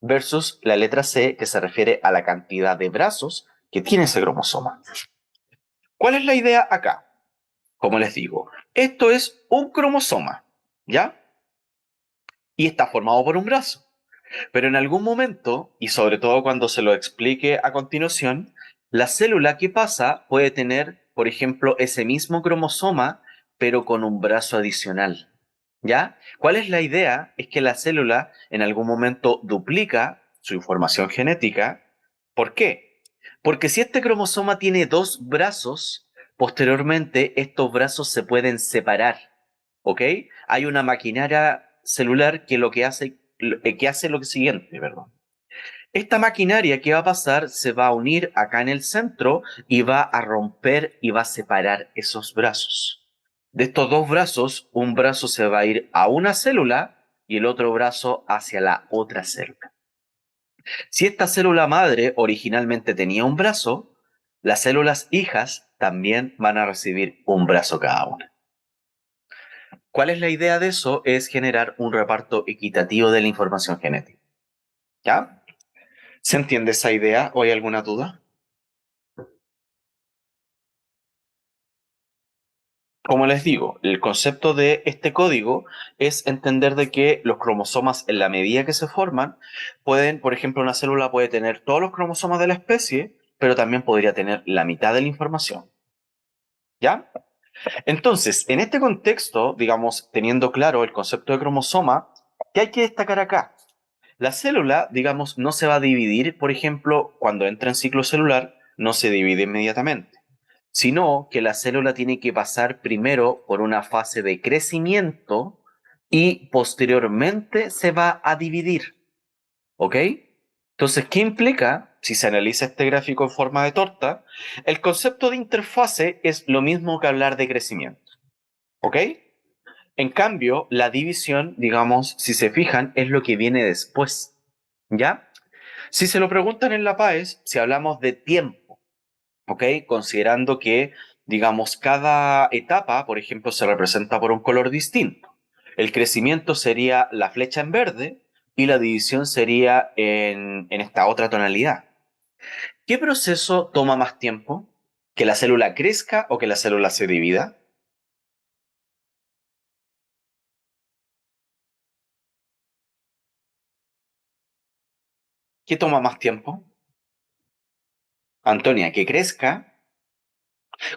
versus la letra C, que se refiere a la cantidad de brazos que tiene ese cromosoma. ¿Cuál es la idea acá? Como les digo, esto es un cromosoma, ¿ya? Y está formado por un brazo. Pero en algún momento, y sobre todo cuando se lo explique a continuación, la célula que pasa puede tener, por ejemplo, ese mismo cromosoma, pero con un brazo adicional. ¿Ya? ¿Cuál es la idea? Es que la célula en algún momento duplica su información genética. ¿Por qué? Porque si este cromosoma tiene dos brazos, posteriormente estos brazos se pueden separar, ¿ok? Hay una maquinaria celular que hace lo siguiente, perdón. Esta maquinaria que va a pasar se va a unir acá en el centro y va a romper y va a separar esos brazos. De estos dos brazos, un brazo se va a ir a una célula y el otro brazo hacia la otra célula. Si esta célula madre originalmente tenía un brazo, las células hijas también van a recibir un brazo cada una. ¿Cuál es la idea de eso? Es generar un reparto equitativo de la información genética. ¿Ya? ¿Se entiende esa idea o hay alguna duda? Como les digo, el concepto de este código es entender de que los cromosomas en la medida que se forman pueden, por ejemplo, una célula puede tener todos los cromosomas de la especie, pero también podría tener la mitad de la información. ¿Ya? Entonces, en este contexto, digamos, teniendo claro el concepto de cromosoma, ¿qué hay que destacar acá? La célula, digamos, no se va a dividir, por ejemplo, cuando entra en ciclo celular, no se divide inmediatamente, sino que la célula tiene que pasar primero por una fase de crecimiento y posteriormente se va a dividir, ¿ok? Entonces, ¿qué implica? Si se analiza este gráfico en forma de torta, el concepto de interfase es lo mismo que hablar de crecimiento, ¿ok? En cambio, la división, digamos, si se fijan, es lo que viene después, ¿ya? Si se lo preguntan en la PAES, si hablamos de tiempo, ¿ok? Considerando que, digamos, cada etapa, por ejemplo, se representa por un color distinto. El crecimiento sería la flecha en verde y la división sería en esta otra tonalidad. ¿Qué proceso toma más tiempo? ¿Que la célula crezca o que la célula se divida? ¿Qué toma más tiempo? Antonia, que crezca.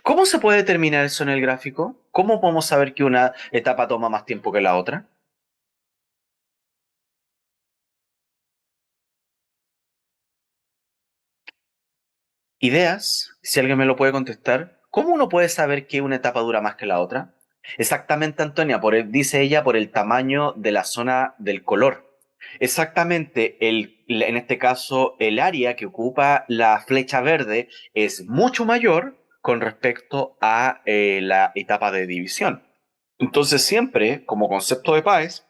¿Cómo se puede determinar eso en el gráfico? ¿Cómo podemos saber que una etapa toma más tiempo que la otra? Ideas, si alguien me lo puede contestar. ¿Cómo uno puede saber que una etapa dura más que la otra? Exactamente, Antonia, dice ella, por el tamaño de la zona del color. Exactamente, en este caso, el área que ocupa la flecha verde es mucho mayor con respecto a la etapa de división. Entonces, siempre, como concepto de Páez,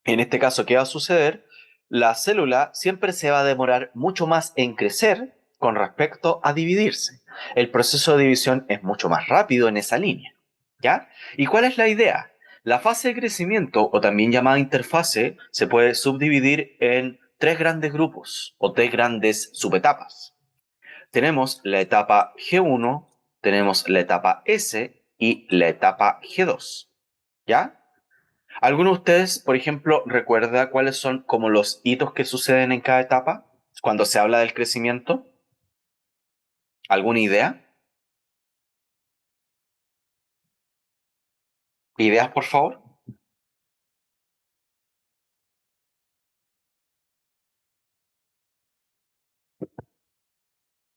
en este caso, ¿qué va a suceder? La célula siempre se va a demorar mucho más en crecer con respecto a dividirse. El proceso de división es mucho más rápido en esa línea. ¿Ya? ¿Y cuál es la idea? La fase de crecimiento, o también llamada interfase, se puede subdividir en tres grandes grupos o tres grandes subetapas. Tenemos la etapa G1, tenemos la etapa S y la etapa G2. ¿Ya? ¿Alguno de ustedes, por ejemplo, recuerda cuáles son como los hitos que suceden en cada etapa cuando se habla del crecimiento? ¿Alguna idea? ¿Ideas, por favor?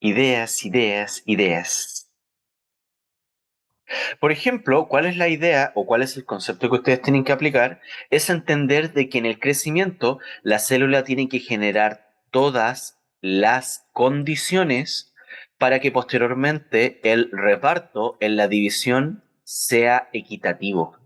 Ideas, ideas, ideas. Por ejemplo, ¿cuál es la idea o cuál es el concepto que ustedes tienen que aplicar? Es entender de que en el crecimiento la célula tiene que generar todas las condiciones para que posteriormente el reparto en la división sea equitativo.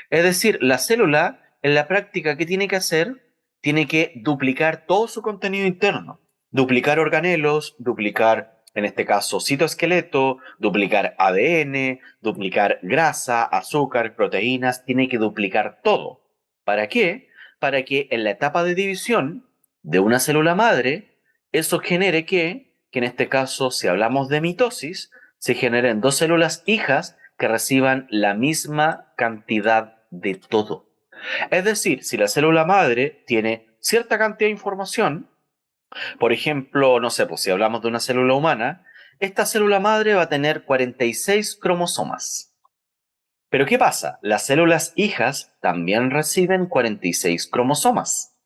Es decir, la célula en la práctica, ¿qué tiene que hacer? Tiene que duplicar todo su contenido interno, duplicar organelos, duplicar, en este caso, citoesqueleto, duplicar ADN, duplicar grasa, azúcar, proteínas, tiene que duplicar todo. ¿Para qué? Para que en la etapa de división de una célula madre, eso genere que en este caso, si hablamos de mitosis, se generen dos células hijas que reciban la misma cantidad de todo. Es decir, si la célula madre tiene cierta cantidad de información, por ejemplo, no sé, pues si hablamos de una célula humana, esta célula madre va a tener 46 cromosomas. Pero ¿qué pasa? Las células hijas también reciben 46 cromosomas.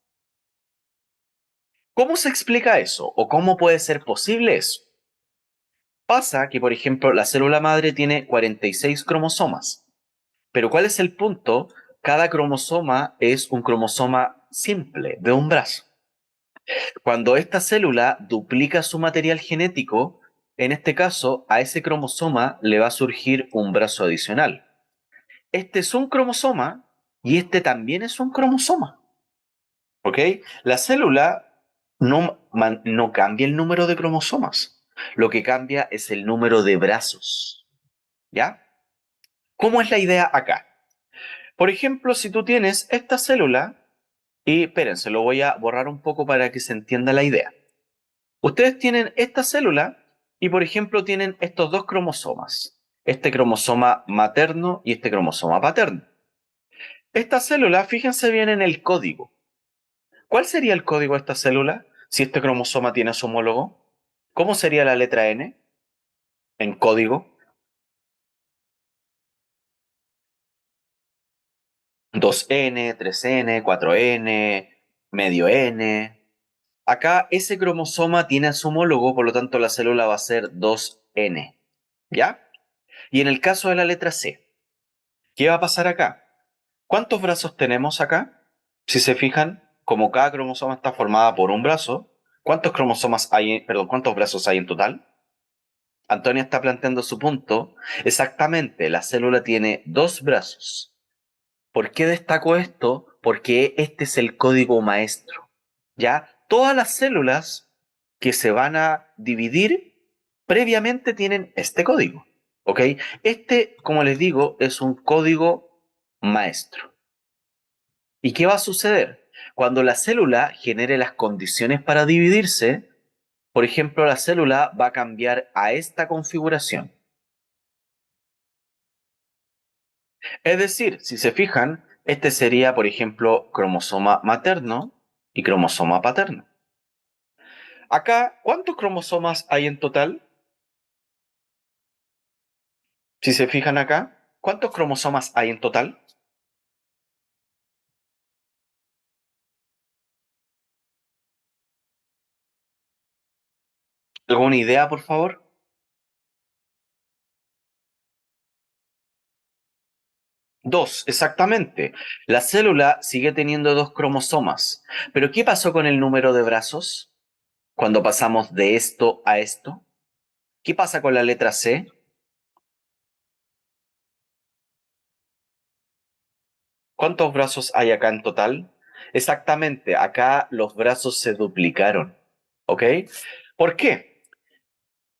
¿Cómo se explica eso? ¿O cómo puede ser posible eso? Pasa que, por ejemplo, la célula madre tiene 46 cromosomas. Pero ¿cuál es el punto? Cada cromosoma es un cromosoma simple, de un brazo. Cuando esta célula duplica su material genético, en este caso, a ese cromosoma le va a surgir un brazo adicional. Este es un cromosoma y este también es un cromosoma. ¿Ok? La célula no cambia el número de cromosomas. Lo que cambia es el número de brazos. ¿Ya? ¿Cómo es la idea acá? Por ejemplo, si tú tienes esta célula, y espérense, lo voy a borrar un poco para que se entienda la idea. Ustedes tienen esta célula y, por ejemplo, tienen estos dos cromosomas. Este cromosoma materno y este cromosoma paterno. Esta célula, fíjense bien en el código. ¿Cuál sería el código de esta célula si este cromosoma tiene su homólogo? ¿Cómo sería la letra N en código? 2N, 3N, 4N, medio N. Acá ese cromosoma tiene a su homólogo, por lo tanto la célula va a ser 2N. ¿Ya? Y en el caso de la letra C, ¿qué va a pasar acá? ¿Cuántos brazos tenemos acá? Si se fijan, como cada cromosoma está formada por un brazo, ¿cuántos cromosomas hay, perdón, cuántos brazos hay en total? Antonia está planteando su punto. Exactamente, la célula tiene dos brazos. ¿Por qué destaco esto? Porque este es el código maestro. ¿Ya? Todas las células que se van a dividir previamente tienen este código. ¿Ok? Este, como les digo, es un código maestro. ¿Y qué va a suceder? Cuando la célula genere las condiciones para dividirse, por ejemplo, la célula va a cambiar a esta configuración. Es decir, si se fijan, este sería, por ejemplo, cromosoma materno y cromosoma paterno. Acá, ¿cuántos cromosomas hay en total? Si se fijan acá, ¿cuántos cromosomas hay en total? ¿Alguna idea, por favor? Dos, exactamente. La célula sigue teniendo dos cromosomas. Pero ¿qué pasó con el número de brazos cuando pasamos de esto a esto? ¿Qué pasa con la letra C? ¿Cuántos brazos hay acá en total? Exactamente, acá los brazos se duplicaron. ¿Ok? ¿Por qué?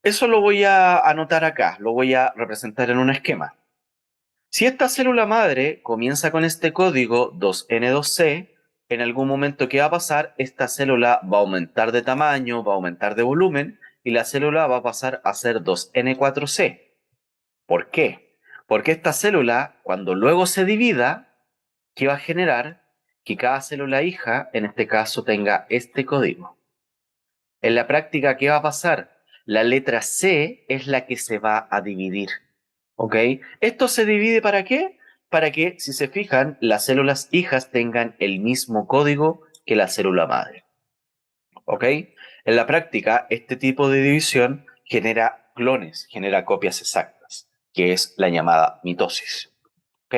Eso lo voy a anotar acá, lo voy a representar en un esquema. Si esta célula madre comienza con este código 2N2C, en algún momento ¿qué va a pasar? Esta célula va a aumentar de tamaño, va a aumentar de volumen y la célula va a pasar a ser 2N4C. ¿Por qué? Porque esta célula, cuando luego se divida, ¿qué va a generar? Que cada célula hija, en este caso, tenga este código. En la práctica, ¿qué va a pasar? La letra C es la que se va a dividir. ¿Ok? ¿Esto se divide para qué? Para que, si se fijan, las células hijas tengan el mismo código que la célula madre. ¿Ok? En la práctica, este tipo de división genera clones, genera copias exactas, que es la llamada mitosis. ¿Ok?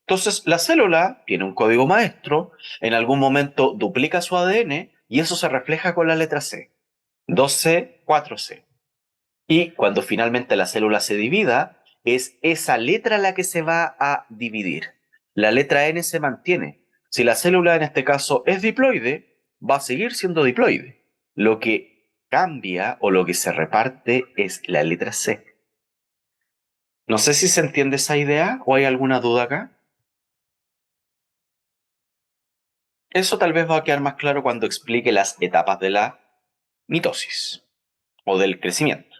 Entonces, la célula tiene un código maestro, en algún momento duplica su ADN y eso se refleja con la letra C. 2C, 4C. Y cuando finalmente la célula se divida, es esa letra la que se va a dividir. La letra N se mantiene. Si la célula en este caso es diploide, va a seguir siendo diploide. Lo que cambia o lo que se reparte es la letra C. No sé si se entiende esa idea o hay alguna duda acá. Eso tal vez va a quedar más claro cuando explique las etapas de la mitosis o del crecimiento.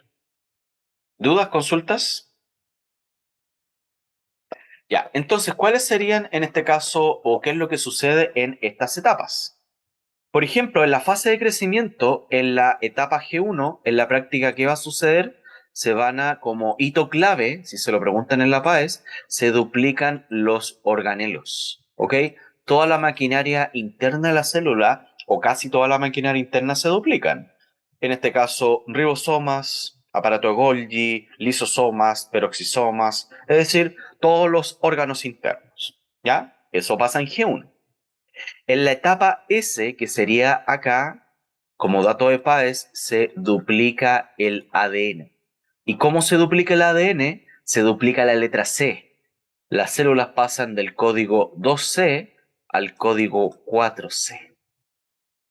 ¿Dudas, consultas? Ya, entonces, ¿cuáles serían en este caso o qué es lo que sucede en estas etapas? Por ejemplo, en la fase de crecimiento, en la etapa G1, en la práctica, ¿qué va a suceder? Se van a, como hito clave, si se lo preguntan en la PAES, se duplican los organelos, ¿ok? Toda la maquinaria interna de la célula, o casi toda la maquinaria interna, se duplican. En este caso, ribosomas, aparato de Golgi, lisosomas, peroxisomas, es decir, todos los órganos internos. ¿Ya? Eso pasa en G1. En la etapa S, que sería acá, como dato de Páez, se duplica el ADN. ¿Y cómo se duplica el ADN? Se duplica la letra C. Las células pasan del código 2C al código 4C.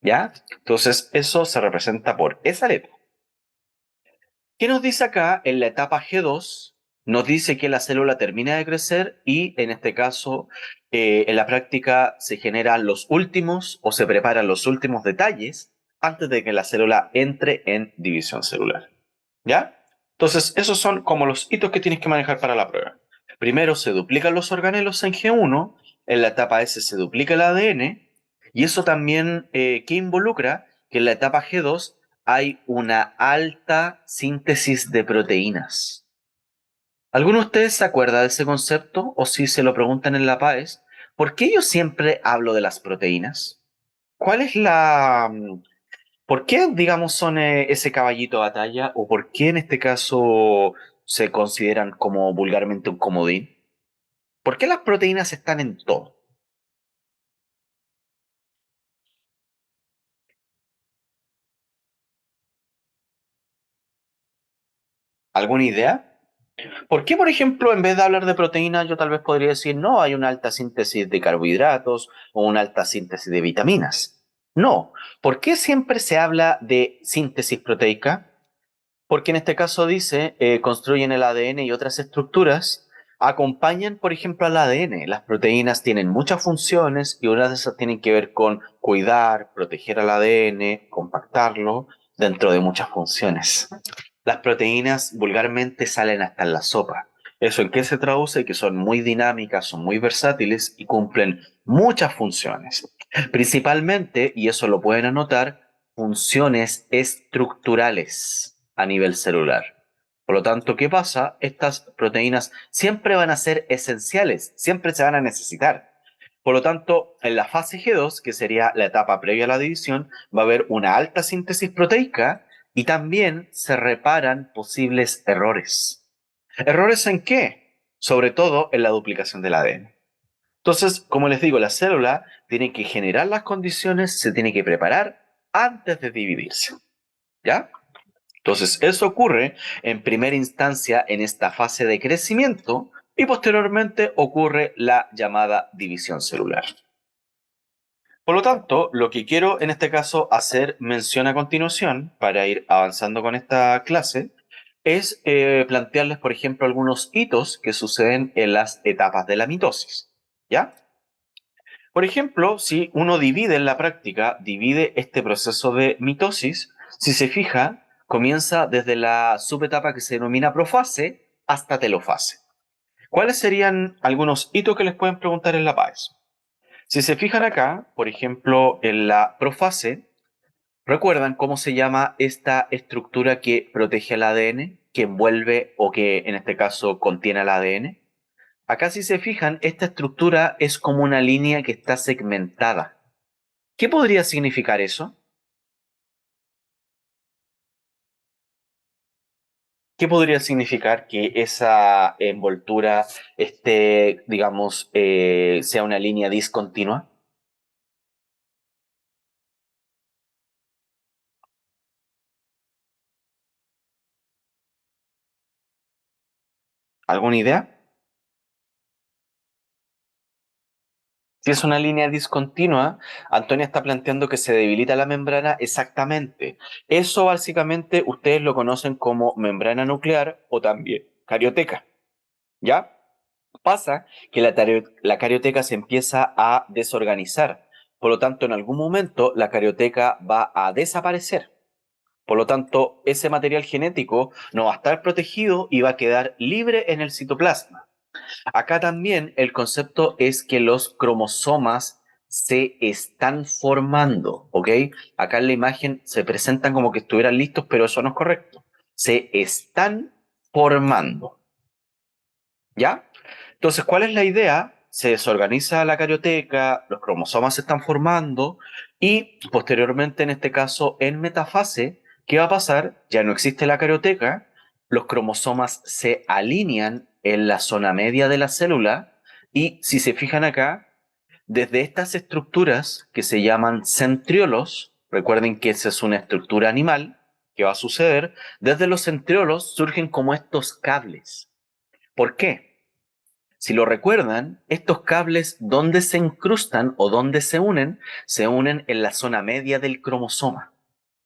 ¿Ya? Entonces, eso se representa por esa letra. ¿Qué nos dice acá? En la etapa G2, nos dice que la célula termina de crecer y, en este caso, en la práctica se generan los últimos o se preparan los últimos detalles antes de que la célula entre en división celular. ¿Ya? Entonces, esos son como los hitos que tienes que manejar para la prueba. Primero se duplican los organelos en G1, en la etapa S se duplica el ADN, y eso también, ¿qué involucra? Que en la etapa G2 hay una alta síntesis de proteínas. ¿Alguno de ustedes se acuerda de ese concepto? O si se lo preguntan en la PAES, ¿por qué yo siempre hablo de las proteínas? ¿Cuál es ¿Por qué, digamos, son ese caballito de batalla? ¿O por qué en este caso se consideran como vulgarmente un comodín? ¿Por qué las proteínas están en todo? ¿Alguna idea? ¿Por qué, por ejemplo, en vez de hablar de proteínas, yo tal vez podría decir, no, hay una alta síntesis de carbohidratos o una alta síntesis de vitaminas? No. ¿Por qué siempre se habla de síntesis proteica? Porque en este caso dice, construyen el ADN y otras estructuras, acompañan, por ejemplo, al ADN. Las proteínas tienen muchas funciones y una de esas tienen que ver con cuidar, proteger al ADN, compactarlo, dentro de muchas funciones. Las proteínas vulgarmente salen hasta en la sopa. ¿Eso en qué se traduce? Que son muy dinámicas, son muy versátiles y cumplen muchas funciones. Principalmente, y eso lo pueden anotar, funciones estructurales a nivel celular. Por lo tanto, ¿qué pasa? Estas proteínas siempre van a ser esenciales, siempre se van a necesitar. Por lo tanto, en la fase G2, que sería la etapa previa a la división, va a haber una alta síntesis proteica y también se reparan posibles errores. ¿Errores en qué? Sobre todo en la duplicación del ADN. Entonces, como les digo, la célula tiene que generar las condiciones, se tiene que preparar antes de dividirse. ¿Ya? Entonces, eso ocurre en primera instancia en esta fase de crecimiento y posteriormente ocurre la llamada división celular. Por lo tanto, lo que quiero en este caso hacer mención a continuación para ir avanzando con esta clase es plantearles, por ejemplo, algunos hitos que suceden en las etapas de la mitosis. ¿Ya? Por ejemplo, si uno divide en la práctica, divide este proceso de mitosis, si se fija, comienza desde la subetapa que se denomina profase hasta telofase. ¿Cuáles serían algunos hitos que les pueden preguntar en la PAES? Si se fijan acá, por ejemplo, en la profase, ¿recuerdan cómo se llama esta estructura que protege el ADN, que envuelve o que en este caso contiene el ADN? Acá si se fijan, esta estructura es como una línea que está segmentada. ¿Qué podría significar eso? ¿Qué podría significar que esa envoltura esté, digamos, sea una línea discontinua? ¿Alguna idea? Si es una línea discontinua, Antonia está planteando que se debilita la membrana exactamente. Eso básicamente ustedes lo conocen como membrana nuclear o también carioteca. ¿Ya? Pasa que la carioteca se empieza a desorganizar. Por lo tanto, en algún momento la carioteca va a desaparecer. Por lo tanto, ese material genético no va a estar protegido y va a quedar libre en el citoplasma. Acá también el concepto es que los cromosomas se están formando, ¿ok? Acá en la imagen se presentan como que estuvieran listos, pero eso no es correcto. Se están formando, ¿ya? Entonces, ¿cuál es la idea? Se desorganiza la carioteca, los cromosomas se están formando y posteriormente, en este caso, en metafase, ¿qué va a pasar? Ya no existe la carioteca los cromosomas se alinean en la zona media de la célula y si se fijan acá, desde estas estructuras que se llaman centriolos, recuerden que esa es una estructura animal, ¿qué va a suceder? Desde los centriolos surgen como estos cables. ¿Por qué? Si lo recuerdan, estos cables, ¿dónde se incrustan o dónde se unen en la zona media del cromosoma.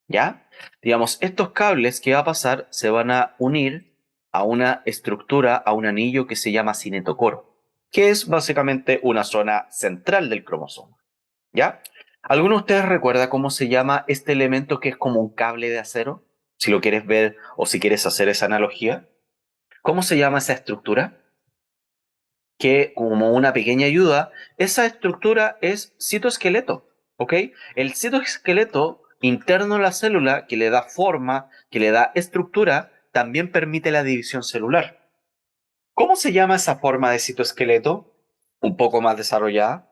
¿Ya? Digamos, estos cables que va a pasar se van a unir a una estructura, a un anillo que se llama cinetocoro, que es básicamente una zona central del cromosoma. ¿Ya? ¿Alguno de ustedes recuerda cómo se llama este elemento que es como un cable de acero? Si lo quieres ver o si quieres hacer esa analogía. ¿Cómo se llama esa estructura? Que como una pequeña ayuda, esa estructura es citoesqueleto, ¿ok? El citoesqueleto interno de la célula, que le da forma, que le da estructura, también permite la división celular. ¿Cómo se llama esa forma de citoesqueleto? Un poco más desarrollada,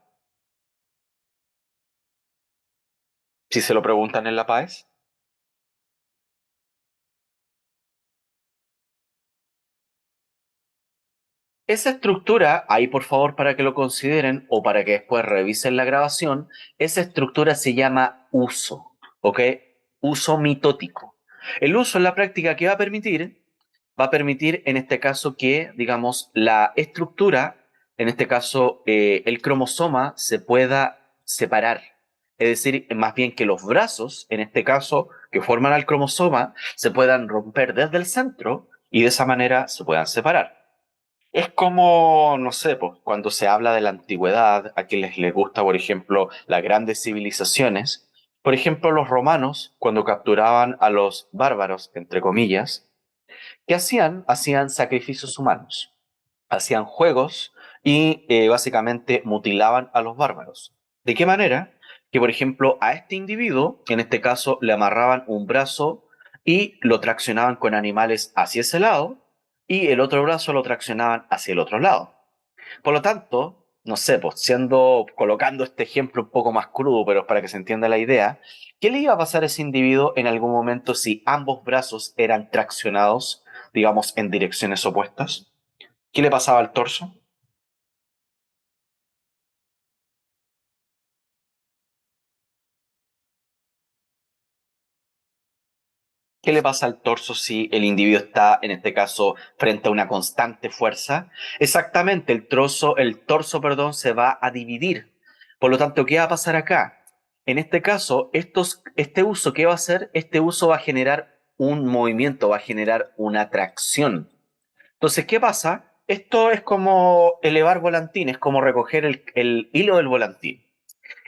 si se lo preguntan en la PAES. Esa estructura, ahí por favor para que lo consideren o para que después revisen la grabación, esa estructura se llama uso, ¿ok? Uso mitótico. El uso en la práctica que va a permitir en este caso que, digamos, la estructura, en este caso el cromosoma, se pueda separar. Es decir, más bien que los brazos, en este caso, que forman al cromosoma, se puedan romper desde el centro y de esa manera se puedan separar. Es como, no sé, pues, cuando se habla de la antigüedad, a quienes les gusta, por ejemplo, las grandes civilizaciones. Por ejemplo, los romanos, cuando capturaban a los bárbaros, entre comillas, ¿qué hacían? Hacían sacrificios humanos, hacían juegos y básicamente mutilaban a los bárbaros. ¿De qué manera? Que, por ejemplo, a este individuo, en este caso, le amarraban un brazo y lo traccionaban con animales hacia ese lado y el otro brazo lo traccionaban hacia el otro lado. Por lo tanto, no sé, pues colocando este ejemplo un poco más crudo, pero para que se entienda la idea, ¿qué le iba a pasar a ese individuo en algún momento si ambos brazos eran traccionados, digamos, en direcciones opuestas? ¿Qué le pasaba al torso? ¿Qué le pasa al torso si el individuo está, en este caso, frente a una constante fuerza? Exactamente, el torso, perdón, se va a dividir. Por lo tanto, ¿qué va a pasar acá? En este caso, este uso, ¿qué va a hacer? Este uso va a generar un movimiento, va a generar una tracción. Entonces, ¿qué pasa? Esto es como elevar volantín, es como recoger el hilo del volantín.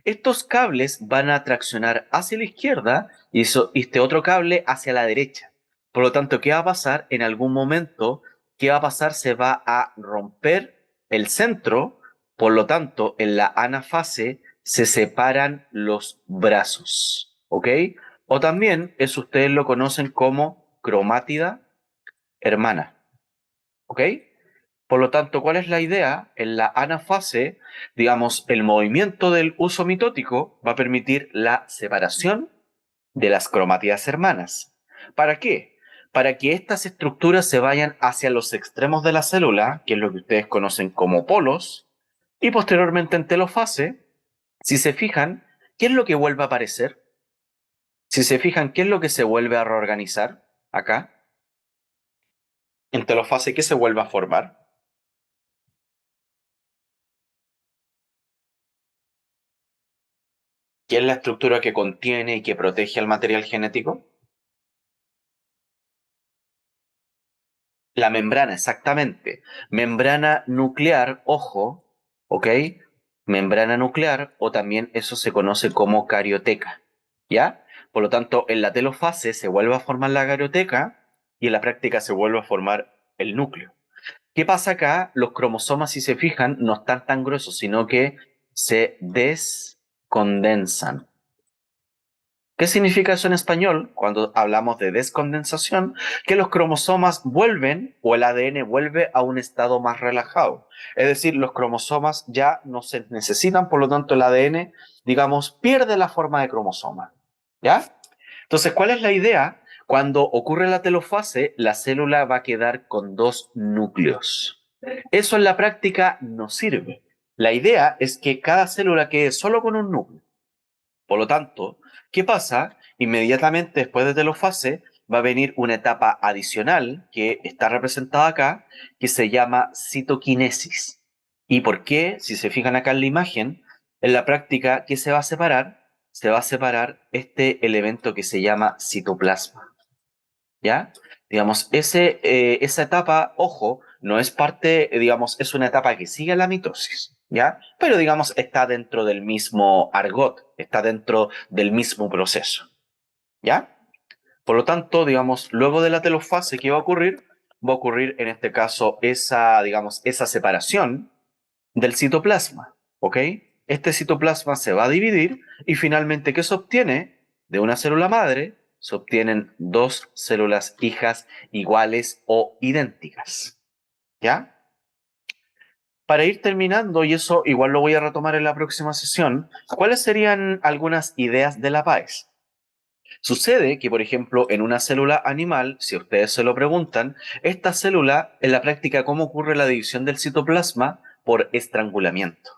Estos cables van a traccionar hacia la izquierda y este otro cable hacia la derecha. Por lo tanto, ¿qué va a pasar? En algún momento, ¿qué va a pasar? Se va a romper el centro, por lo tanto, en la anafase se separan los brazos, ¿ok? O también, eso ustedes lo conocen como cromátida hermana, ¿ok? Por lo tanto, ¿cuál es la idea? En la anafase, digamos, el movimiento del uso mitótico va a permitir la separación de las cromátidas hermanas. ¿Para qué? Para que estas estructuras se vayan hacia los extremos de la célula, que es lo que ustedes conocen como polos, y posteriormente en telofase, si se fijan, ¿qué es lo que vuelve a aparecer? Si se fijan, ¿qué es lo que se vuelve a reorganizar acá? En telofase, ¿qué se vuelve a formar? ¿Qué es la estructura que contiene y que protege al material genético? La membrana, exactamente. Membrana nuclear, ojo, ¿ok? Membrana nuclear o también eso se conoce como carioteca, ¿ya? Por lo tanto, en la telofase se vuelve a formar la carioteca y en la práctica se vuelve a formar el núcleo. ¿Qué pasa acá? Los cromosomas, si se fijan, no están tan gruesos, sino que se descondensan. ¿Qué significa eso en español? Cuando hablamos de descondensación, que los cromosomas vuelven o el ADN vuelve a un estado más relajado. Es decir, los cromosomas ya no se necesitan, por lo tanto el ADN, digamos, pierde la forma de cromosoma. ¿Ya? Entonces, ¿cuál es la idea? Cuando ocurre la telofase, la célula va a quedar con dos núcleos. Eso en la práctica no sirve. La idea es que cada célula quede solo con un núcleo. Por lo tanto, ¿qué pasa? Inmediatamente después de telofase va a venir una etapa adicional que está representada acá, que se llama citoquinesis. ¿Y por qué? Si se fijan acá en la imagen, en la práctica, ¿qué se va a separar? Se va a separar este elemento que se llama citoplasma. ¿Ya? Digamos, esa etapa, ojo, no es parte, digamos, es una etapa que sigue la mitosis, ¿ya? Pero, digamos, está dentro del mismo argot, está dentro del mismo proceso, ¿ya? Por lo tanto, digamos, luego de la telofase, ¿qué va a ocurrir? Va a ocurrir, en este caso, esa, digamos, esa separación del citoplasma, ¿ok? Este citoplasma se va a dividir y finalmente, ¿qué se obtiene? De una célula madre se obtienen dos células hijas iguales o idénticas, ¿ya? Para ir terminando, y eso igual lo voy a retomar en la próxima sesión, ¿cuáles serían algunas ideas de la PAES? Sucede que, por ejemplo, en una célula animal, si ustedes se lo preguntan, esta célula, en la práctica, ¿cómo ocurre la división del citoplasma? Por estrangulamiento.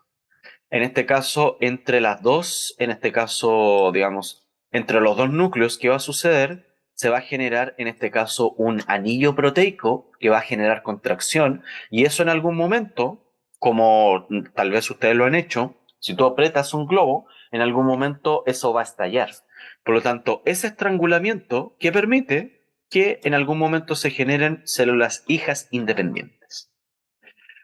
En este caso, entre las dos, en este caso, digamos, entre los dos núcleos, ¿qué va a suceder? Se va a generar, en este caso, un anillo proteico que va a generar contracción y eso en algún momento, como tal vez ustedes lo han hecho, si tú aprietas un globo, en algún momento eso va a estallar. Por lo tanto, ese estrangulamiento que permite que en algún momento se generen células hijas independientes.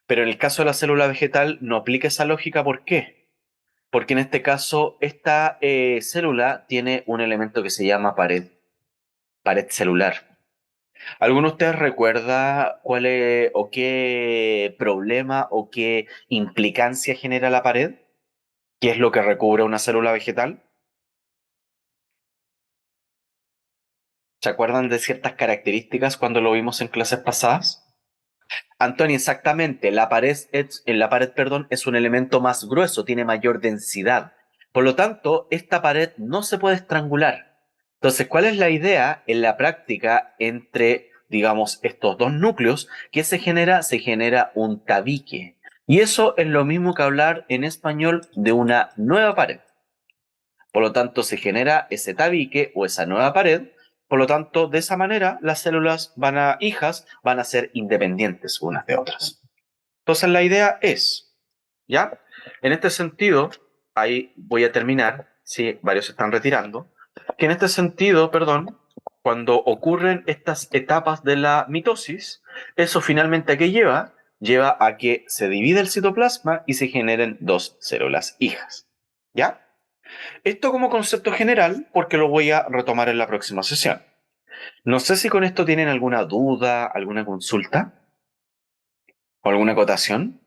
Pero en el caso de la célula vegetal no aplica esa lógica. ¿Por qué? Porque en este caso esta célula tiene un elemento que se llama pared celular. ¿Alguno de ustedes recuerda cuál es o qué problema o qué implicancia genera la pared? ¿Qué es lo que recubre una célula vegetal? ¿Se acuerdan de ciertas características cuando lo vimos en clases pasadas? Antonio, exactamente. La pared, es un elemento más grueso, tiene mayor densidad. Por lo tanto, esta pared no se puede estrangular. Entonces, ¿cuál es la idea en la práctica entre, digamos, estos dos núcleos? ¿Qué se genera? Se genera un tabique. Y eso es lo mismo que hablar en español de una nueva pared. Por lo tanto, se genera ese tabique o esa nueva pared. Por lo tanto, de esa manera, las células hijas van a ser independientes unas de otras. Entonces, la idea es, ¿ya? En este sentido, ahí voy a terminar, sí, varios se están retirando, que en este sentido, perdón, cuando ocurren estas etapas de la mitosis, eso finalmente ¿a qué lleva? Lleva a que se divide el citoplasma y se generen dos células hijas, ¿ya? Esto como concepto general, porque lo voy a retomar en la próxima sesión. No sé si con esto tienen alguna duda, alguna consulta o alguna acotación.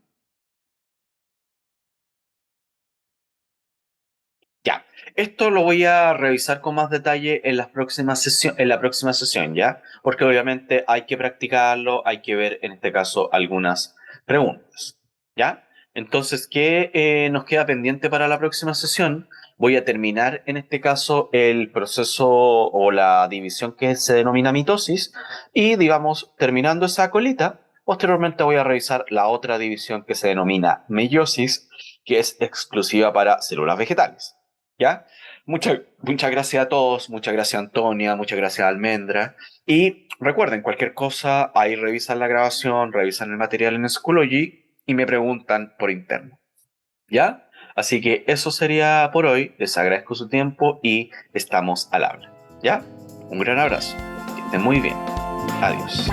Ya, esto lo voy a revisar con más detalle en en la próxima sesión, ¿ya? Porque obviamente hay que practicarlo, hay que ver en este caso algunas preguntas, ¿ya? Entonces, ¿qué nos queda pendiente para la próxima sesión? Voy a terminar en este caso el proceso o la división que se denomina mitosis y, digamos, terminando esa colita, posteriormente voy a revisar la otra división que se denomina meiosis, que es exclusiva para células vegetales. ¿Ya? Muchas gracias a todos, muchas gracias Antonia, muchas gracias Almendra. Y recuerden, cualquier cosa, ahí revisan la grabación, revisan el material en Schoology y me preguntan por interno. ¿Ya? Así que eso sería por hoy. Les agradezco su tiempo y estamos al habla. ¿Ya? Un gran abrazo. Que estén muy bien. Adiós.